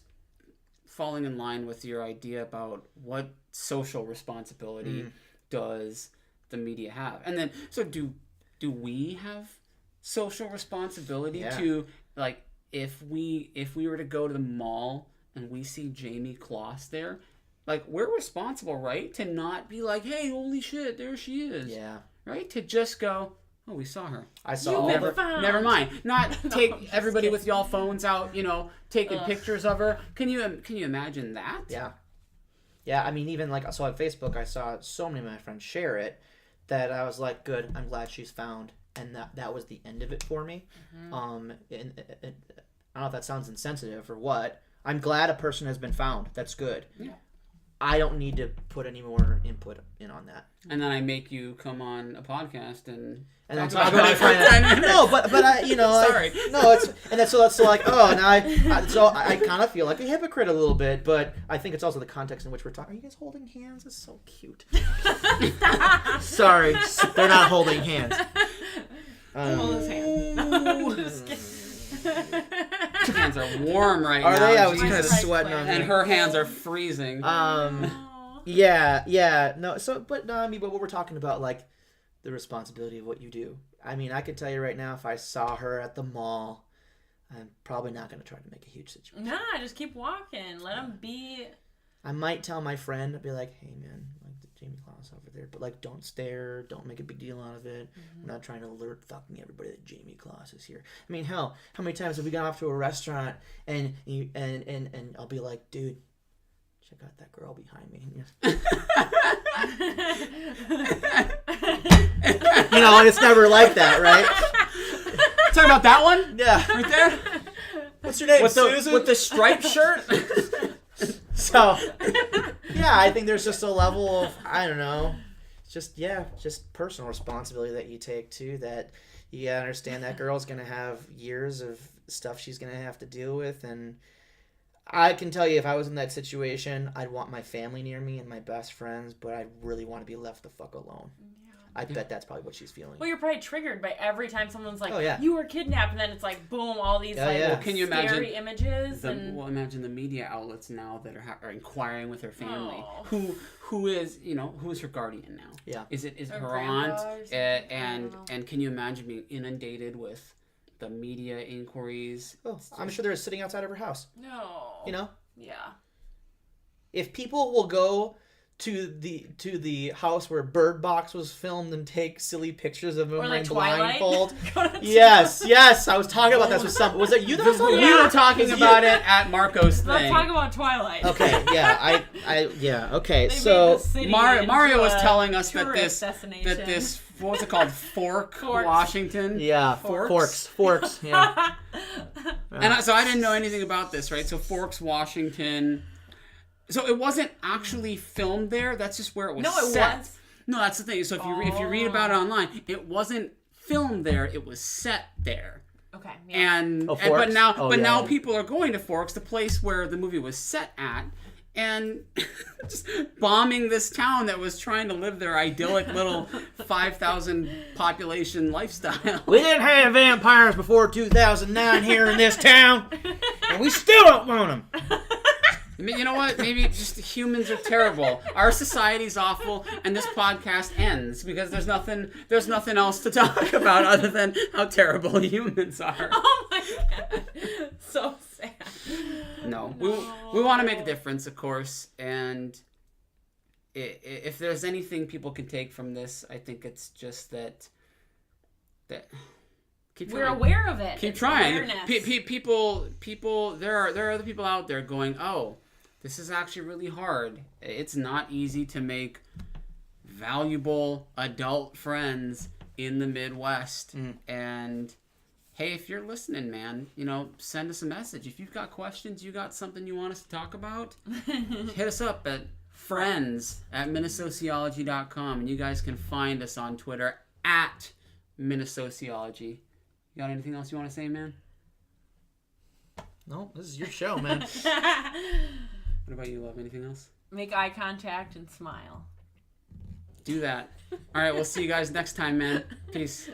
falling in line with your idea about what social responsibility does the media have. And then, so do we have social responsibility to, like, if we were to go to the mall and we see Jayme Closs there, like, we're responsible, right? To not be like, hey, holy shit, there she is. Yeah. Right? To just go, oh, we saw her. I saw Never mind. Not take everybody with y'all phones out, taking pictures of her. Can you imagine that? Yeah. Yeah, I mean, even like, so on Facebook, I saw so many of my friends share it that I was like, good, I'm glad she's found. And that was the end of it for me. And I don't know if that sounds insensitive or what. I'm glad a person has been found. That's good. Yeah. I don't need to put any more input in on that. And then I make you come on a podcast and then talk about it for 10 minutes. No, but I, sorry. That's like, oh, now I kind of feel like a hypocrite a little bit, but I think it's also the context in which we're talking. Are you guys holding hands? It's so cute. Sorry, they're not holding hands. Hold his hand. Just kidding. Her hands are warm right now. Are they? I was Jesus. kind of sweating on And them. her hands are freezing. Yeah. No, but what we're talking about, like, the responsibility of what you do. I mean, I could tell you right now, if I saw her at the mall, I'm probably not going to try to make a huge situation. Nah, just keep walking. Let them be. I might tell my friend, I'd be like, hey, man, like, the Jayme Closs over there, but, like, don't stare, don't make a big deal out of it. I'm not trying to alert fucking everybody that Jayme Closs is here. I mean, hell, how many times have we gone off to a restaurant and I'll be like, dude, check out that girl behind me. It's never like that, right? Talking about that one? Yeah. Right there? What's your name, Susan? With the striped shirt? So, yeah, I think there's just a level of, I don't know, just personal responsibility that you take, too, that you gotta understand that girl's gonna have years of stuff she's gonna have to deal with, and I can tell you, if I was in that situation, I'd want my family near me and my best friends, but I'd really want to be left the fuck alone. I bet that's probably what she's feeling. Well, you're probably triggered by every time someone's like, oh, yeah. you were kidnapped, and then it's like, boom, all these Can you imagine scary images. Imagine the media outlets now that are inquiring with her family. Oh. Who is her guardian now? Yeah. Is Her her grandpa aunt? or something? And can you imagine being inundated with the media inquiries? Oh, I'm sure they're sitting outside of her house. No. Yeah. If people will go to the house where Bird Box was filmed and take silly pictures of him Or like wearing Twilight. blindfold. Yes. I was talking about this with some. Was it you that was talking? We were talking about it at Marco's thing. Let's talk about Twilight. Okay. Yeah. Okay. They So made the city Mario into was a telling us that tourist this destination. what was it called? Forks. Washington. yeah. Forks. Forks. Yeah. And so I didn't know anything about this, right? So Forks, Washington. So it wasn't actually filmed there. That's just where it was No, it set. was. No, that's the thing. So if you read about it online, it wasn't filmed there. It was set there. Okay. Yeah. But Forks? now people are going to Forks, the place where the movie was set at, and just bombing this town that was trying to live their idyllic little 5,000 population lifestyle. We didn't have vampires before 2009 here in this town, and we still don't want them. You know what? Maybe just humans are terrible. Our society's awful, and this podcast ends because there's nothing else to talk about other than how terrible humans are. Oh my god. So sad. No. We want to make a difference, of course, and if there's anything people can take from this, I think it's just that we're aware of it. Keep it's trying. Awareness. People. There are other people out there going, oh, this is actually really hard. It's not easy to make valuable adult friends in the Midwest. And hey, if you're listening, man, send us a message. If you've got questions, you got something you want us to talk about, hit us up at friends@Minnesociology.com, and you guys can find us on Twitter at Minnesociology. You got anything else you want to say, man? No, this is your show, man. What about you, love? Anything else? Make eye contact and smile. Do that. All right, we'll see you guys next time, man. Peace.